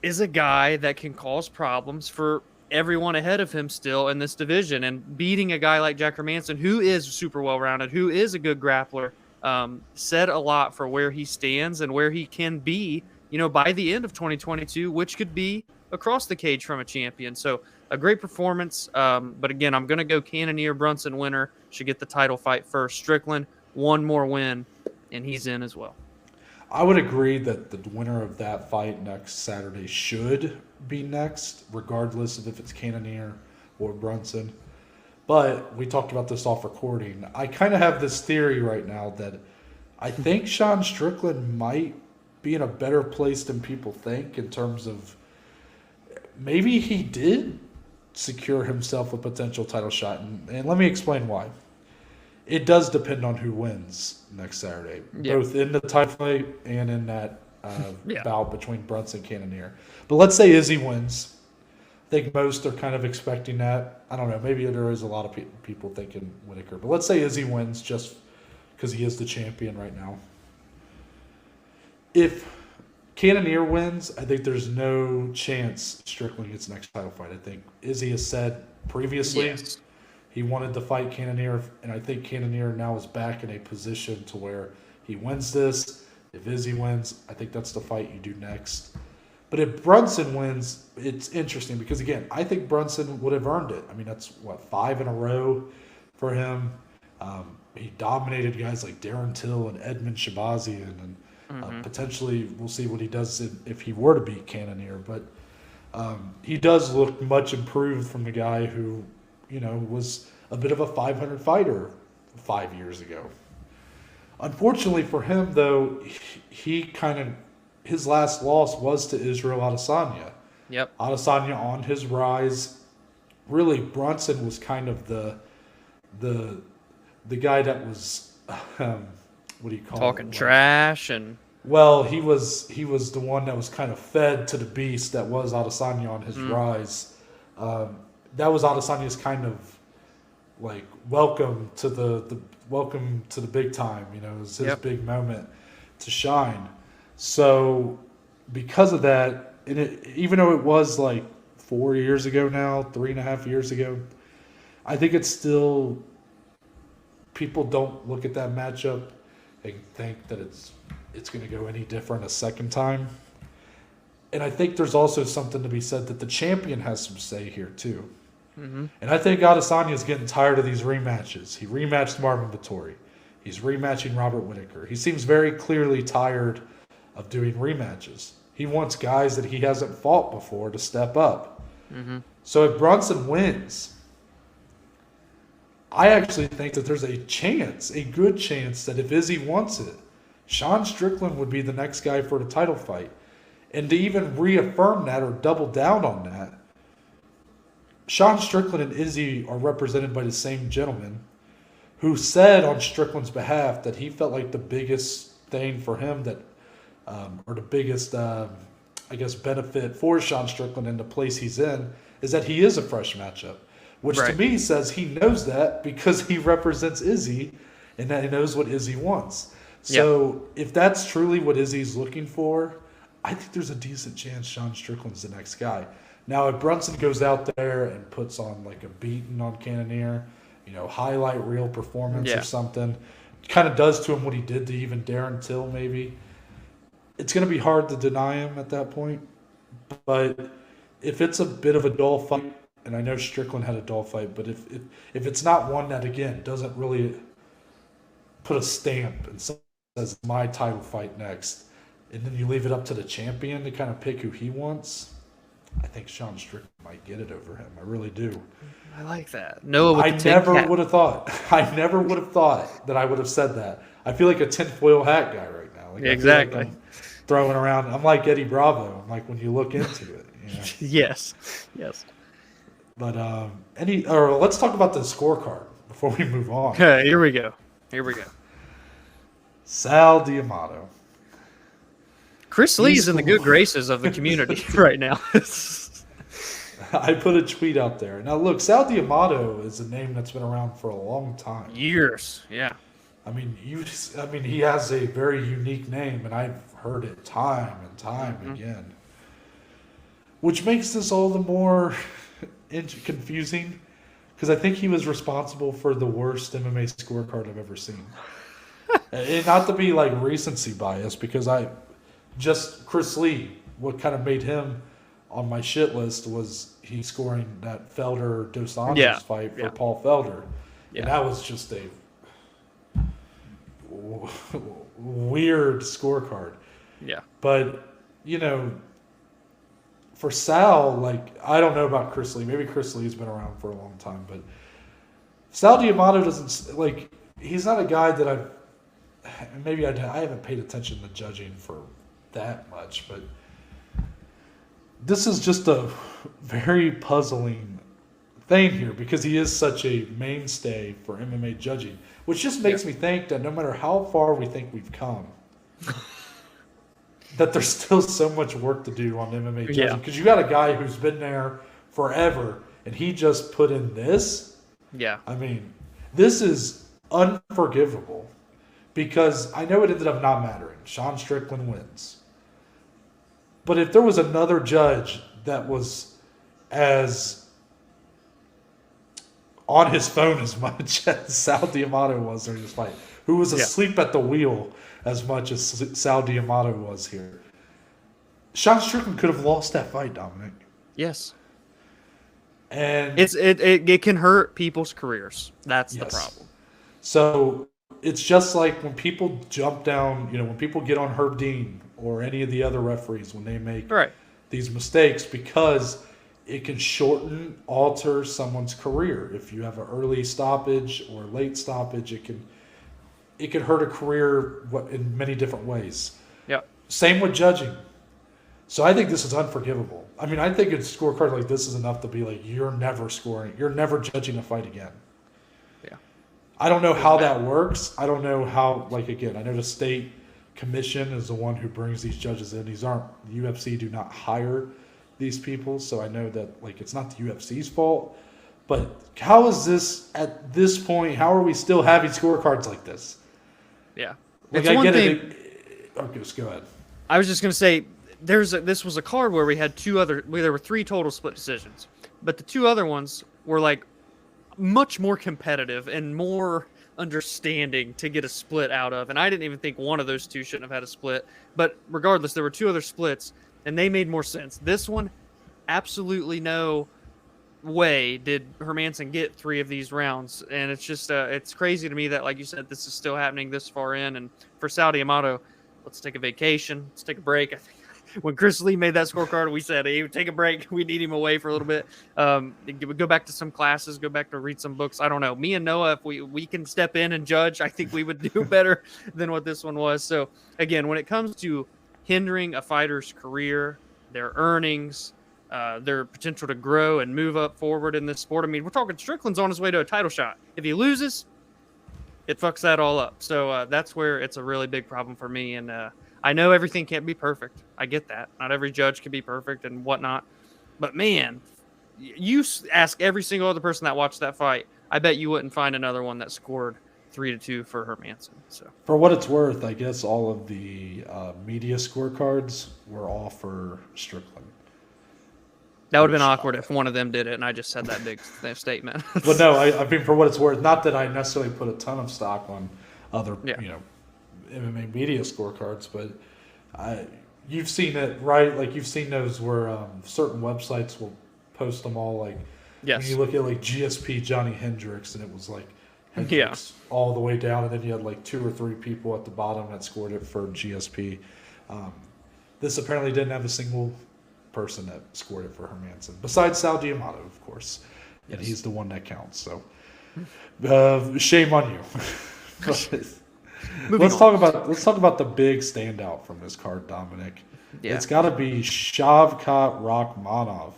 is a guy that can cause problems for everyone ahead of him still in this division, and beating a guy like Jack Hermansson, who is super well-rounded, who is a good grappler, said a lot for where he stands and where he can be, by the end of 2022, which could be across the cage from a champion. So a great performance. But again, I'm going to go Cannonier Brunson winner. Should get the title fight first. Strickland, one more win, and he's in as well. I would agree that the winner of that fight next Saturday should be next, regardless of if it's Cannonier or Brunson. But we talked about this off recording. I kind of have this theory right now that I think Sean Strickland might be in a better place than people think in terms of maybe he did secure himself a potential title shot. And let me explain why. It does depend on who wins next Saturday, both in the title fight and in that bout between Brunson and Cannonier. But let's say Izzy wins. I think most are kind of expecting that. I don't know. Maybe there is a lot of people thinking Whitaker. But let's say Izzy wins just because he is the champion right now. If Cannonier wins, I think there's no chance Strickland gets the next title fight. I think Izzy has said previously he wanted to fight Cannonier, and I think Cannonier now is back in a position to where he wins this. If Izzy wins, I think that's the fight you do next. But if Brunson wins, it's interesting because, again, I think Brunson would have earned it. I mean, that's, 5 in a row for him. He dominated guys like Darren Till and Edmund Shabazian, and potentially we'll see what he does if he were to beat Cannonier. But he does look much improved from the guy who, was a bit of a 500 fighter 5 years ago. Unfortunately for him, though, his last loss was to Israel Adesanya. Yep. Adesanya on his rise. Really, Brunson was kind of the guy that was what do you call talking trash and. Well, he was the one that was kind of fed to the beast that was Adesanya on his rise. That was Adesanya's kind of like welcome to the big time. It was his big moment to shine. So, because of that, and even though it was like 4 years ago now, 3.5 years ago, I think it's still people don't look at that matchup and think that it's going to go any different a second time. And I think there's also something to be said that the champion has some say here too. Mm-hmm. And I think Adesanya is getting tired of these rematches. He rematched Marvin Vettori. He's rematching Robert Whitaker. He seems very clearly tired of doing rematches. He wants guys that he hasn't fought before to step up. Mm-hmm. So if Brunson wins, I actually think that there's a good chance that if Izzy wants it, Sean Strickland would be the next guy for the title fight. And to even reaffirm that or double down on that, Sean Strickland and Izzy are represented by the same gentleman who said on Strickland's behalf that he felt like the biggest thing for him that or the biggest, benefit for Sean Strickland in the place he's in is that he is a fresh matchup, which to me says he knows that because he represents Izzy and that he knows what Izzy wants. So if that's truly what Izzy's looking for, I think there's a decent chance Sean Strickland's the next guy. Now, if Brunson goes out there and puts on like a beating on Cannonier, highlight reel performance or something, kind of does to him what he did to even Darren Till maybe, it's going to be hard to deny him at that point. But if it's a bit of a dull fight, and I know Strickland had a dull fight, but if it's not one that, again, doesn't really put a stamp and says my title fight next, and then you leave it up to the champion to kind of pick who he wants, I think Sean Strickland might get it over him. I really do. I like that. I never would have thought that I would have said that. I feel like a tinfoil hat guy right now. Like exactly. I'm throwing around. I'm like Eddie Bravo. I'm like when you look into it. Yes. But let's talk about the scorecard before we move on. Okay, here we go. Sal D'Amato. Chris Lee's in the good graces of the community right now. I put a tweet out there. Now, look, Sal D'Amato is a name that's been around for a long time. Years, yeah. I mean, he has a very unique name, and I've heard it time and time again. Which makes this all the more confusing, because I think he was responsible for the worst MMA scorecard I've ever seen. And not to be like recency bias, because just Chris Lee, what kind of made him on my shit list was he scoring that Felder Dos Anjos fight for Paul Felder. Yeah. And that was just a weird scorecard. Yeah. But, you know, for Sal, like, I don't know about Chris Lee. Maybe Chris Lee's been around for a long time, but Sal D'Amato doesn't, like, he's not a guy that I haven't paid attention to judging for that much, but this is just a very puzzling thing here because he is such a mainstay for MMA judging, which just makes me think that no matter how far we think we've come, that there's still so much work to do on MMA judging. Because you got a guy who's been there forever, and he just put in this. Yeah. I mean, this is unforgivable because I know it ended up not mattering. Sean Strickland wins. But if there was another judge that was as on his phone as much as Sal D'Amato was during this fight, who was asleep at the wheel as much as Sal D'Amato was here, Sean Strickland could have lost that fight, Dominic. Yes. And it can hurt people's careers. That's the problem. So it's just like when people jump down, you know, when people get on Herb Dean or any of the other referees when they make these mistakes, because it can alter someone's career. If you have an early stoppage or late stoppage, it can hurt a career in many different ways. Yeah. Same with judging. So I think this is unforgivable. I mean, I think a scorecard like this is enough to be like, you're never judging a fight again. Yeah. I don't know how that works. I don't know how, like, again, I know the state commission is the one who brings these judges in. The UFC do not hire these people, so I know that, like, it's not the UFC's fault. But how is this, at this point, how are we still having scorecards like this? Yeah. Like, it's I get it. Okay, just go ahead. I was just going to say, this was a card where we had there were 3 total split decisions. But the 2 other ones were, like, much more competitive and more understanding to get a split out of. And I didn't even think one of those 2 shouldn't have had a split. But regardless, there were 2 other splits, and they made more sense. This one, absolutely no way did Hermansson get 3 of these rounds. And it's just, it's crazy to me that, like you said, this is still happening this far in. And for Sal D'Amato, let's take a vacation. Let's take a break. I think when Chris Lee made that scorecard, we said, hey, take a break. We need him away for a little bit. Go back to some classes, go back to read some books. I don't know. Me and Noah, if we can step in and judge, I think we would do better than what this one was. So, again, when it comes to hindering a fighter's career, their earnings, their potential to grow and move up forward in this sport, I mean, we're talking Strickland's on his way to a title shot. If he loses, it fucks that all up. So that's where it's a really big problem for me. And I know everything can't be perfect. I get that. Not every judge can be perfect and whatnot. But, man, you ask every single other person that watched that fight, I bet you wouldn't find another one that scored 3-2 for Hermansson. So, for what it's worth, I guess all of the media scorecards were all for Strickland. That would have been awkward if one of them did it and I just said that big statement. But no, I mean, for what it's worth, not that I necessarily put a ton of stock on other, MMA media scorecards, but you've seen it, right? Like, you've seen those where certain websites will post them all, like, when you look at, like, GSP Johnny Hendricks, and it was, like, Hendricks all the way down, and then you had, like, 2 or 3 people at the bottom that scored it for GSP. This apparently didn't have a single person that scored it for Hermansson, besides Sal D'Amato, of course, and he's the one that counts, so shame on you. Let's talk about the big standout from this card, Dominic. Yeah. It's got to be Shavkat Rakhmonov.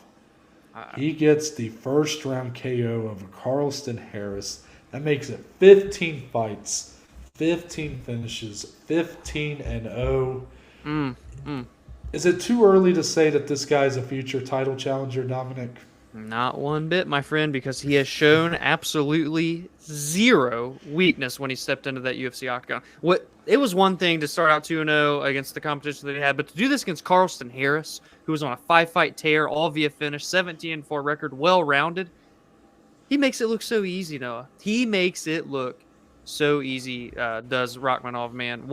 He gets the first round KO of Carlston Harris. That makes it 15 fights, 15 finishes, 15-0. Is it too early to say that this guy's a future title challenger, Dominic? Not one bit, my friend, because he has shown absolutely zero weakness when he stepped into that UFC octagon. It was one thing to start out 2-0 against the competition that he had, but to do this against Carlston Harris, who was on a 5-fight tear, all via finish, 17-4 record, well-rounded, he makes it look so easy, Noah. He makes it look so easy does Rakhmonov, man.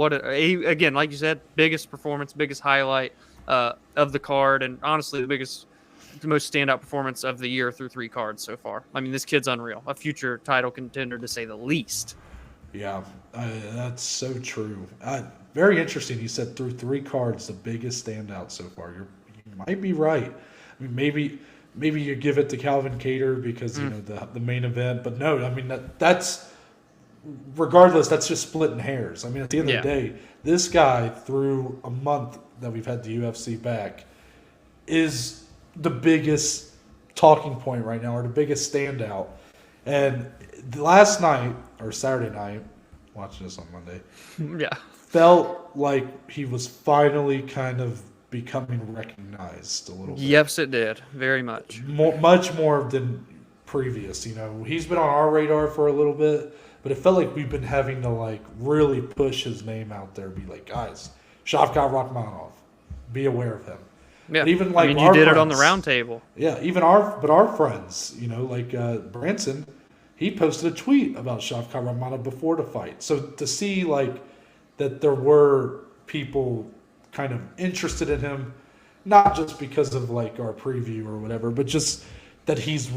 Again, like you said, biggest performance, biggest highlight of the card, and honestly, the most standout performance of the year through 3 cards so far. I mean, this kid's unreal. A future title contender, to say the least. Yeah, that's so true. Very interesting. You said through 3 cards, the biggest standout so far. You might be right. I mean, maybe you give it to Calvin Kattar because you know the main event, but no. I mean that's regardless. That's just splitting hairs. I mean, at the end of the day, this guy through a month that we've had the UFC back is the biggest talking point right now, or the biggest standout. And last night, or Saturday night, watching this on Monday, felt like he was finally kind of becoming recognized a little bit. Yes, it did. Very much. Much more than previous. You know, he's been on our radar for a little bit, but it felt like we've been having to like really push his name out there, be like, guys, Shavkat Rakhmonov, be aware of him. Yeah, but even like you did it on the round table. Yeah, even our friends, you know, like Branson, he posted a tweet about Shavkat Rakhmonov before the fight. So to see like that there were people kind of interested in him, not just because of like our preview or whatever, but just that his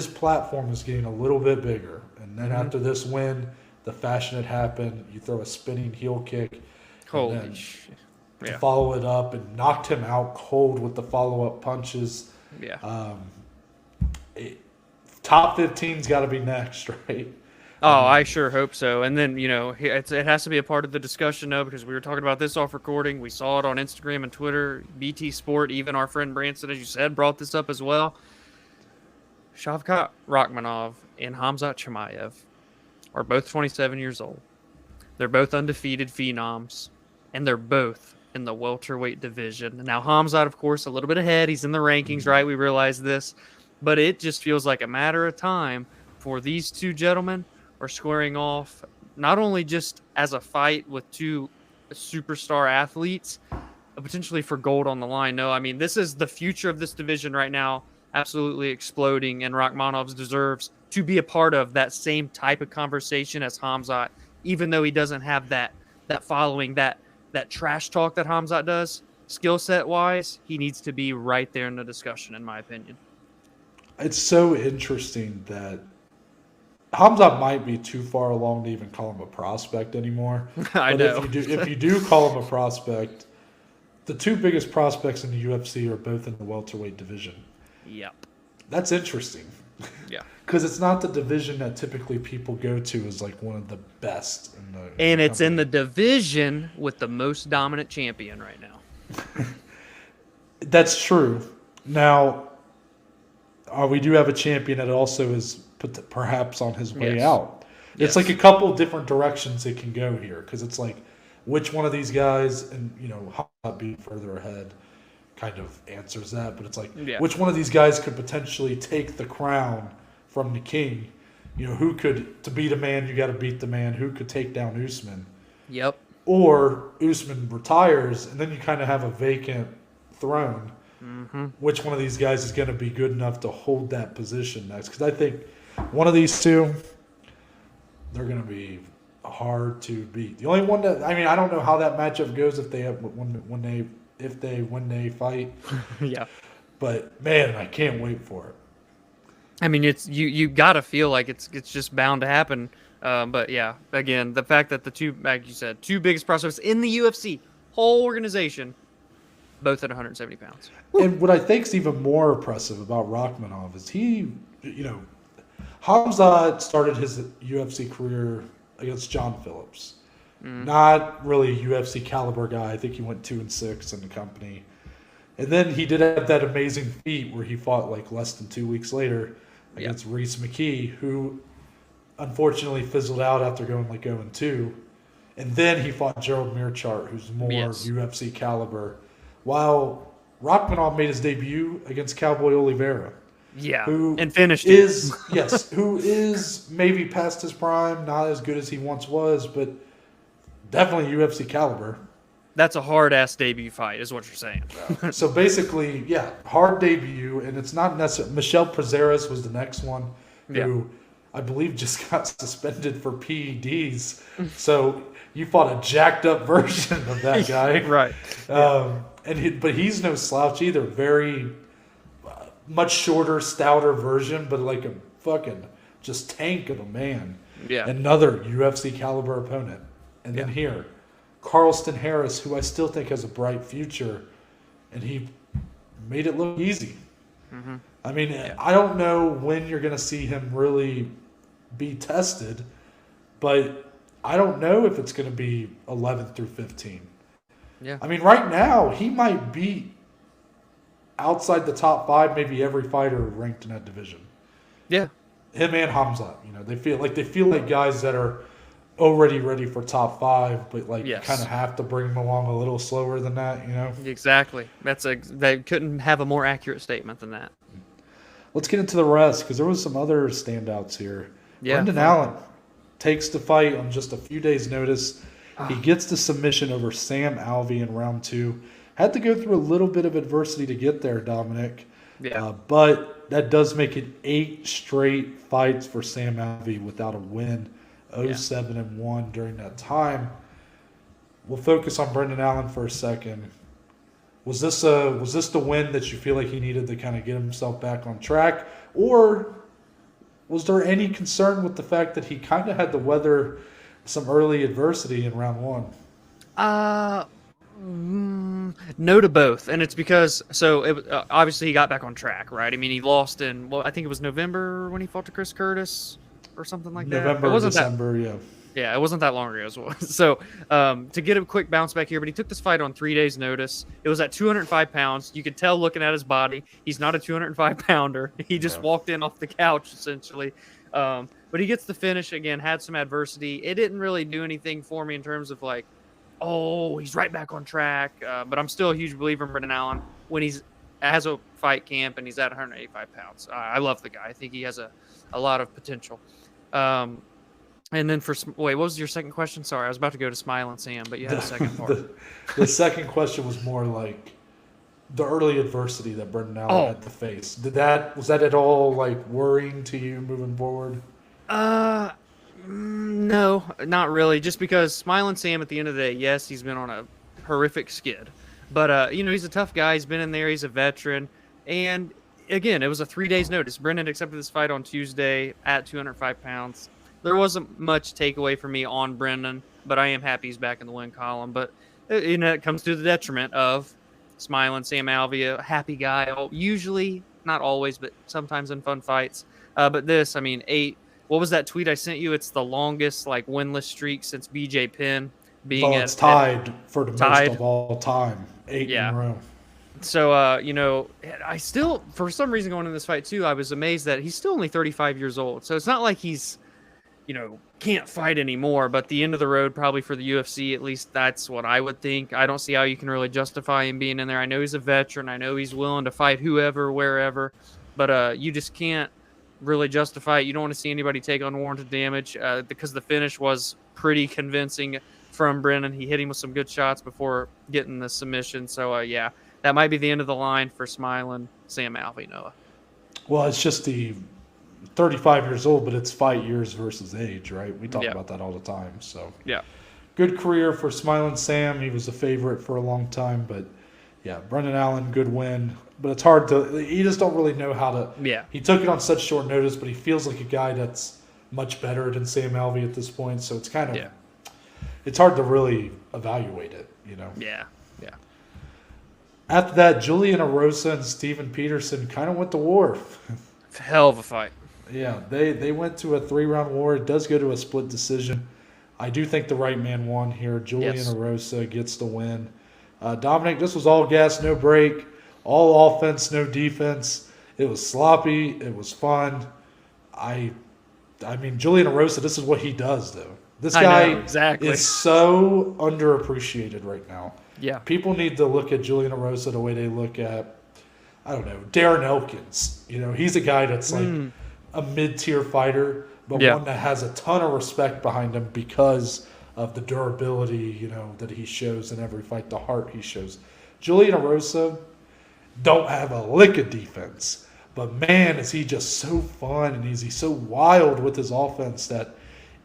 platform is getting a little bit bigger. And then after this win, the fashion had happened. You throw a spinning heel kick. Holy shit. To follow it up and knocked him out cold with the follow-up punches. Yeah. Top 15's got to be next, right? Oh, I sure hope so. And then, you know, it has to be a part of the discussion, though, because we were talking about this off recording. We saw it on Instagram and Twitter, BT Sport, even our friend Branson, as you said, brought this up as well. Shavkat Rakhmonov and Khamzat Chimaev are both 27 years old. They're both undefeated phenoms, and they're both in the welterweight division. Now, Khamzat, of course, a little bit ahead. He's in the rankings, right? We realize this. But it just feels like a matter of time for these two gentlemen are squaring off, not only just as a fight with two superstar athletes, but potentially for gold on the line. No, I mean, this is the future of this division right now, absolutely exploding, and Rakhmonov deserves to be a part of that same type of conversation as Khamzat, even though he doesn't have that following, that trash talk that Khamzat does. Skill set wise, he needs to be right there in the discussion, in my opinion. It's so interesting that Khamzat might be too far along to even call him a prospect anymore. I know. If you do call him a prospect, the 2 biggest prospects in the UFC are both in the welterweight division. Yep. That's interesting. Yeah. Because it's not the division that typically people go to as like one of the best. And it's in the division with the most dominant champion right now. That's true. Now, we do have a champion that also is perhaps on his way out. It's like a couple different directions it can go here, because it's like which one of these guys, and you know, how being further ahead kind of answers that, but it's like which one of these guys could potentially take the crown from the king. You know, who could, to beat a man, you got to beat the man. Who could take down Usman? Yep. Or Usman retires, and then you kind of have a vacant throne. Mm-hmm. Which one of these guys is going to be good enough to hold that position next? Because I think one of these two, they're going to be hard to beat. The only one that, I mean, I don't know how that matchup goes if when they fight. Yeah. But man, I can't wait for it. I mean, it's you got to feel like it's just bound to happen. But yeah, again, the fact that the two, like you said, 2 biggest prospects in the UFC, whole organization, both at 170 pounds. And what I think is even more impressive about Rakhmonov is he, you know, Khamzat started his UFC career against John Phillips. Not really a UFC caliber guy. I think he went 2-6 in the company. And then he did have that amazing feat where he fought like less than 2 weeks later against Reese McKee, who unfortunately fizzled out after going like 0-2. And then he fought Gerald Mearchart, who's more UFC caliber, while Rakhmonov made his debut against Cowboy Oliveira. Yeah, who and finished who is maybe past his prime, not as good as he once was, but definitely UFC caliber. That's a hard-ass debut fight, is what you're saying. So basically, hard debut, and it's not necessarily. Michelle Prazeres was the next one, who I believe, just got suspended for PEDs. So you fought a jacked up version of that guy. Right. But he's no slouch either. Very much shorter, stouter version, but like a fucking just tank of a man. Yeah. Another UFC caliber opponent. And then here, Carlston Harris, who I still think has a bright future, and he made it look easy. Mm-hmm. I mean, I don't know when you're going to see him really be tested, but I don't know if it's going to be 11 through 15. Yeah. I mean, right now, he might beat outside the top 5, maybe every fighter ranked in that division. Yeah. Him and Hamzat, they feel like guys that are already ready for top 5, but you kind of have to bring them along a little slower than that, Exactly. They couldn't have a more accurate statement than that. Let's get into the rest, because there was some other standouts here. Yeah. Brendan Allen takes the fight on just a few days' notice. He gets the submission over Sam Alvey in round 2. Had to go through a little bit of adversity to get there, Dominic. Yeah. But that does make it 8 straight fights for Sam Alvey without a win. 0-7-1 during that time. We'll focus on Brendan Allen for a second. Was this the win that you feel like he needed to kind of get himself back on track, or was there any concern with the fact that he kind of had to weather some early adversity in round 1? No to both, and it's because obviously he got back on track, right? I mean, he lost in I think it was November when he fought to Chris Curtis or something like that. November, December, yeah. Yeah, it wasn't that long ago as well. So to get a quick bounce back here, but he took this fight on 3 days' notice. It was at 205 pounds. You could tell looking at his body, he's not a 205-pounder. He just walked in off the couch, essentially. But he gets the finish again, had some adversity. It didn't really do anything for me in terms of he's right back on track. But I'm still a huge believer in Brendan Allen when he's has a fight camp and he's at 185 pounds. I love the guy. I think he has a lot of potential. And then what was your second question? Sorry, I was about to go to Smile and Sam, but you had a second part. The second question was more like the early adversity that Brendan Allen had to face. Was that at all worrying to you moving forward? No, not really. Just because Smile and Sam, at the end of the day, yes, he's been on a horrific skid, but he's a tough guy. He's been in there. He's a veteran, and again, it was a 3 days notice. Brendan accepted this fight on Tuesday at 205 pounds. There wasn't much takeaway for me on Brendan, but I am happy he's back in the win column. But it comes to the detriment of Smiling Sam Alvey, a happy guy. Usually, not always, but sometimes in fun fights. But this, 8. What was that tweet I sent you? It's the longest winless streak since BJ Penn being it's tied for the most of all time. 8 in a row. So, I still, for some reason going into this fight too, I was amazed that he's still only 35 years old. So it's not like he's can't fight anymore, but the end of the road probably for the UFC, at least that's what I would think. I don't see how you can really justify him being in there. I know he's a veteran. I know he's willing to fight whoever, wherever, but you just can't really justify it. You don't want to see anybody take unwarranted damage because the finish was pretty convincing from Brennan. He hit him with some good shots before getting the submission. So, that might be the end of the line for Smiling Sam Alvey, Noah. Well, it's just the 35 years old, but it's fight years versus age, right? We talk about that all the time. So good career for Smiling Sam. He was a favorite for a long time, but Brendan Allen, good win. But it's hard you just don't really know how to. Yeah. He took it on such short notice, but he feels like a guy that's much better than Sam Alvey at this point. So it's kind of it's hard to really evaluate it, Yeah. After that, Julian Erosa and Steven Peterson kind of went to war. Hell of a fight. Yeah, they went to a 3-round war. It does go to a split decision. I do think the right man won here. Julian Erosa gets the win. Dominic, this was all gas, no break. All offense, no defense. It was sloppy. It was fun. I mean, Julian Erosa, this is what he does, though. This guy is so underappreciated right now. Yeah. People need to look at Julian Erosa the way they look at, I don't know, Darren Elkins. He's a guy that's a mid-tier fighter, but one that has a ton of respect behind him because of the durability, that he shows in every fight, the heart he shows. Julian Erosa don't have a lick of defense, But man, is he just so fun, and he's so wild with his offense that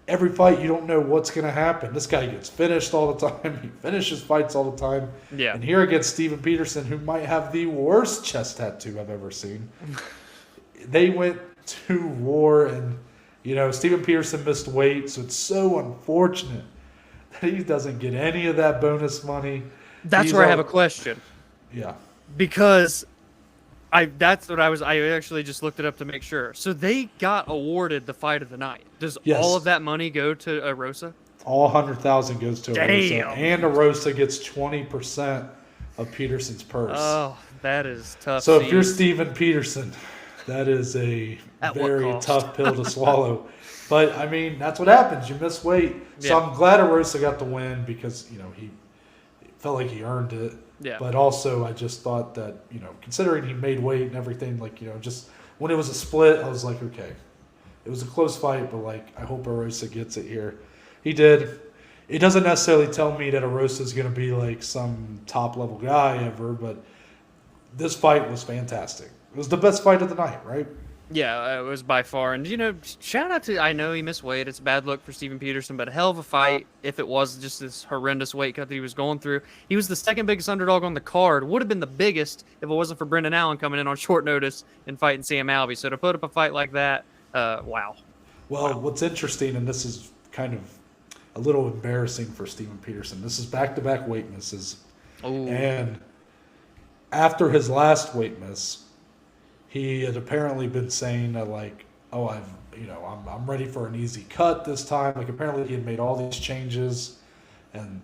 every fight you don't know what's going to happen. This guy gets finished all the time. He finishes fights all the time. Yeah. And here against Steven Peterson, who might have the worst chest tattoo I've ever seen. They went to war, and Steven Peterson missed weight, so it's so unfortunate that he doesn't get any of that bonus money. That's where I have a question. Yeah. Because I actually just looked it up to make sure. So they got awarded the fight of the night. Does all of that money go to Arosa? All 100,000 goes to Arosa, Damn. and Arosa gets 20% of Peterson's purse. Oh, that is tough. So if you're Steven Peterson, that is a very tough pill to swallow. But I mean, that's what happens. You miss weight. So I'm glad Arosa got the win because he felt like he earned it. Yeah. But also, I just thought that, considering he made weight and everything, just when it was a split, I was like, okay. It was a close fight, but, I hope Arosa gets it here. He did. It doesn't necessarily tell me that Arosa is going to be, some top-level guy ever, but this fight was fantastic. It was the best fight of the night, right? Yeah, it was by far. And, shout out to, I know he missed weight. It's a bad look for Steven Peterson, but a hell of a fight if it was just this horrendous weight cut that he was going through. He was the second biggest underdog on the card. Would have been the biggest if it wasn't for Brendan Allen coming in on short notice and fighting Sam Alvey. So to put up a fight like that, wow. Well, what's interesting, and this is kind of a little embarrassing for Steven Peterson, this is back-to-back weight misses. Ooh. And after his last weight miss, he had apparently been saying that I'm ready for an easy cut this time. Apparently he had made all these changes, and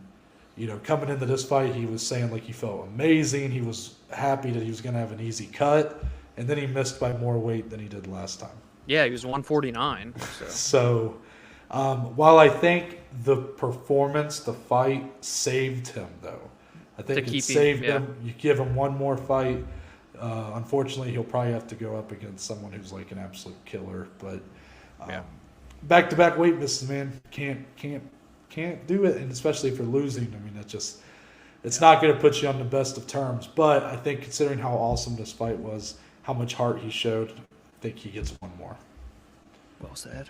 coming into this fight he was saying he felt amazing. He was happy that he was going to have an easy cut, and then he missed by more weight than he did last time. Yeah, he was 149. So while I think the performance, the fight saved him though. I think it saved him. You give him one more fight. Unfortunately, he'll probably have to go up against someone who's an absolute killer. But back-to-back weight misses, man, can't do it, and especially if you're losing. I mean, it's not going to put you on the best of terms. But I think considering how awesome this fight was, how much heart he showed, I think he gets one more. Well said.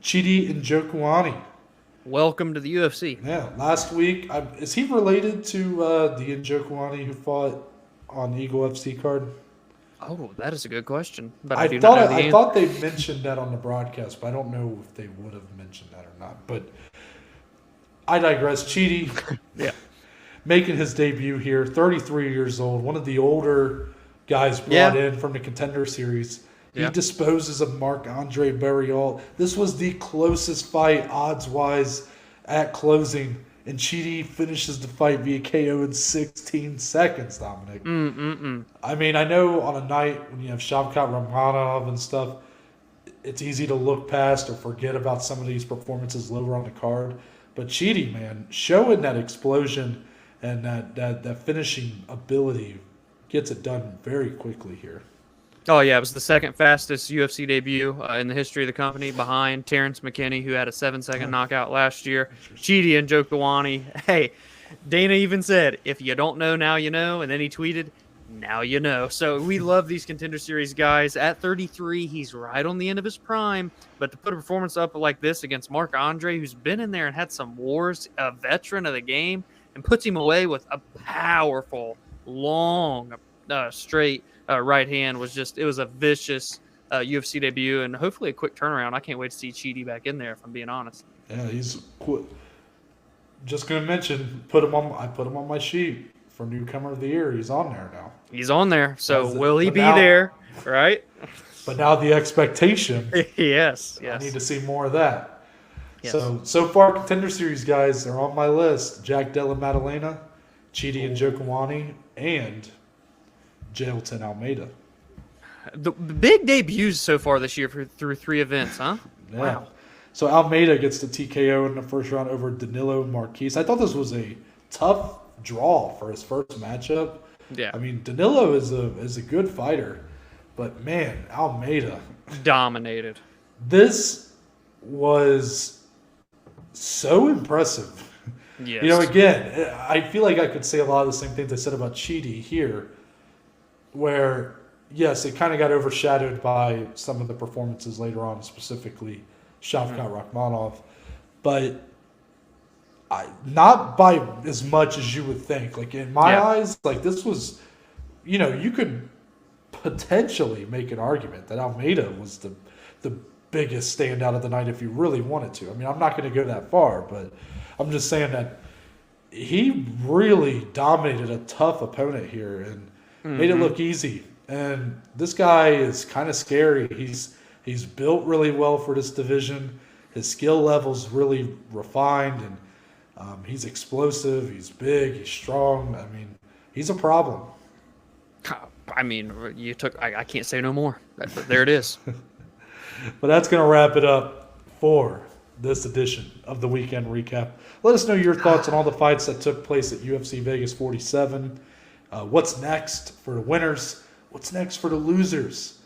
Chidi Njokuani. Welcome to the UFC. Yeah, last week, is he related to the Njokuani who fought on the Eagle FC card? Oh, that is a good question. But I thought they mentioned that on the broadcast, but I don't know if they would have mentioned that or not. But I digress. Chidi, making his debut here, 33 years old, one of the older guys brought in from the Contender Series. He disposes of Marc-Andre Barriault. This was the closest fight, odds-wise, at closing. And Chidi finishes the fight via KO in 16 seconds, Dominic. I mean, I know on a night when you have Shavkat Rakhmonov and stuff, it's easy to look past or forget about some of these performances lower on the card. But Chidi, man, showing that explosion and that finishing ability gets it done very quickly here. Oh, yeah, it was the second fastest UFC debut in the history of the company, behind Terrence McKinney, who had a 7-second knockout last year. Chidi Njokuani. Hey, Dana even said, if you don't know, now you know. And then he tweeted, now you know. So we love these Contender Series guys. At 33, he's right on the end of his prime. But to put a performance up like this against Marc-Andre, who's been in there and had some wars, a veteran of the game, and puts him away with a powerful, long, straight right hand, it was a vicious UFC debut, and hopefully a quick turnaround. I can't wait to see Chidi back in there, if I'm being honest. Yeah, he's just going to mention, I put him on my sheet for newcomer of the year. He's on there now. He's on there. So will he be there? Right? But now the expectation. Yes. I need to see more of that. Yes. So far, Contender Series guys are on my list. Jack Della Maddalena, Chidi Njokuani, and Jailton Almeida. The big debuts so far this year through 3 events, huh? Yeah. Wow. So Almeida gets the TKO in the first round over Danilo Marquez. I thought this was a tough draw for his first matchup. Yeah. I mean, Danilo is a good fighter, but man, Almeida dominated. This was so impressive. Yes. Again, I feel like I could say a lot of the same things I said about Chidi here, where yes, it kind of got overshadowed by some of the performances later on, specifically Shavkat Rakhmonov, but not by as much as you would think. Like in my eyes, like this was, you could potentially make an argument that Almeida was the biggest standout of the night if you really wanted to. I mean, I'm not going to go that far, but I'm just saying that he really dominated a tough opponent here and made it look easy. And this guy is kind of scary. He's built really well for this division. His skill level's really refined, and he's explosive. He's big. He's strong. I mean, he's a problem. I mean, I can't say no more. There it is. But that's going to wrap it up for this edition of the Weekend Recap. Let us know your thoughts on all the fights that took place at UFC Vegas 47. What's next for the winners? What's next for the losers?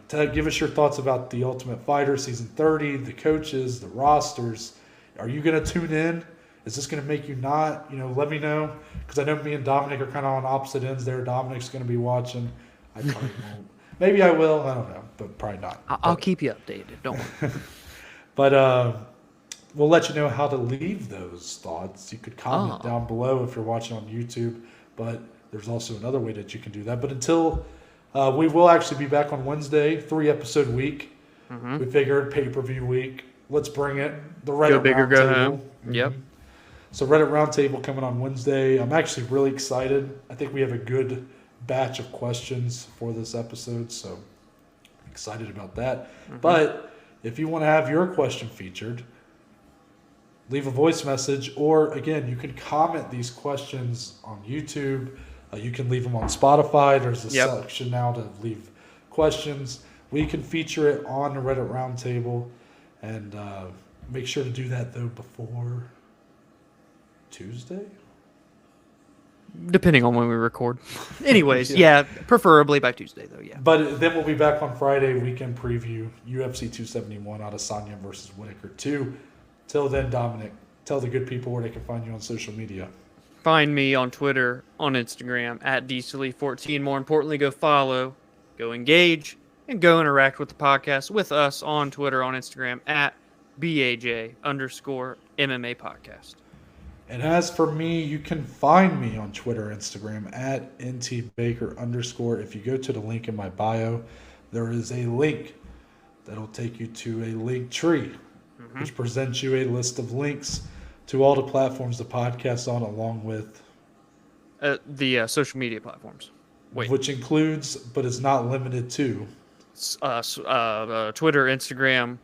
Give us your thoughts about The Ultimate Fighter Season 30, the coaches, the rosters. Are you going to tune in? Is this going to make you not? Let me know. Because I know me and Dominic are kind of on opposite ends there. Dominic's going to be watching. I probably won't. Maybe I will. I don't know. But probably not. I'll keep you updated. Don't worry. But we'll let you know how to leave those thoughts. You could comment down below if you're watching on YouTube. But there's also another way that you can do that. But until we will actually be back on Wednesday, 3-episode week. We figured pay-per-view week. Let's bring it. The Reddit go bigger, go Roundtable. home. Yep. So Reddit Roundtable coming on Wednesday. I'm actually really excited. I think we have a good batch of questions for this episode, so I'm excited about that. But if you want to have your question featured, leave a voice message, or again, you can comment these questions on YouTube. You can leave them on Spotify. There's a section now to leave questions. We can feature it on the Reddit Roundtable, and make sure to do that though before Tuesday? Depending on when we record. Anyways, yeah, preferably by Tuesday, though, yeah. But then we'll be back on Friday, weekend preview, UFC 271, Adesanya versus Whitaker 2. Till then, Dominic, tell the good people where they can find you on social media. Find me on Twitter, on Instagram, at DCLE14. More importantly, go follow, go engage, and go interact with the podcast with us on Twitter, on Instagram, at BAJ_MMA podcast. And as for me, you can find me on Twitter, Instagram, at ntbaker_. If you go to the link in my bio, there is a link that'll take you to a link tree, which presents you a list of links to all the platforms the podcast's on, along with the social media platforms. Which includes, but is not limited to, Twitter, Instagram,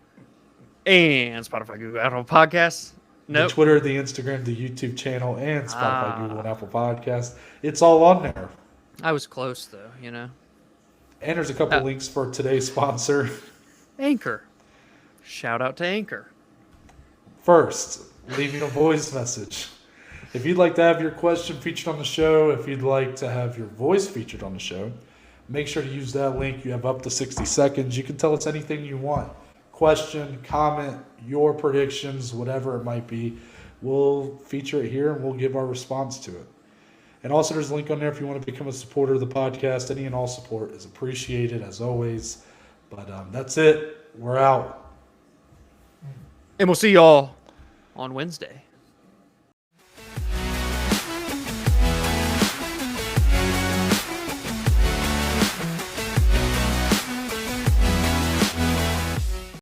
and Spotify, Google, Apple Podcasts. The Twitter, the Instagram, the YouTube channel, and Spotify, Google, and Apple Podcasts. It's all on there. I was close, though, And there's a couple links for today's sponsor. Anchor. Shout out to Anchor. First, leaving a voice message. If you'd like to have your question featured on the show, if you'd like to have your voice featured on the show, make sure to use that link. You have up to 60 seconds. You can tell us anything you want. Question, comment, your predictions, whatever it might be. We'll feature it here and we'll give our response to it. And also there's a link on there if you want to become a supporter of the podcast. Any and all support is appreciated as always. But that's it. We're out. And we'll see y'all on Wednesday.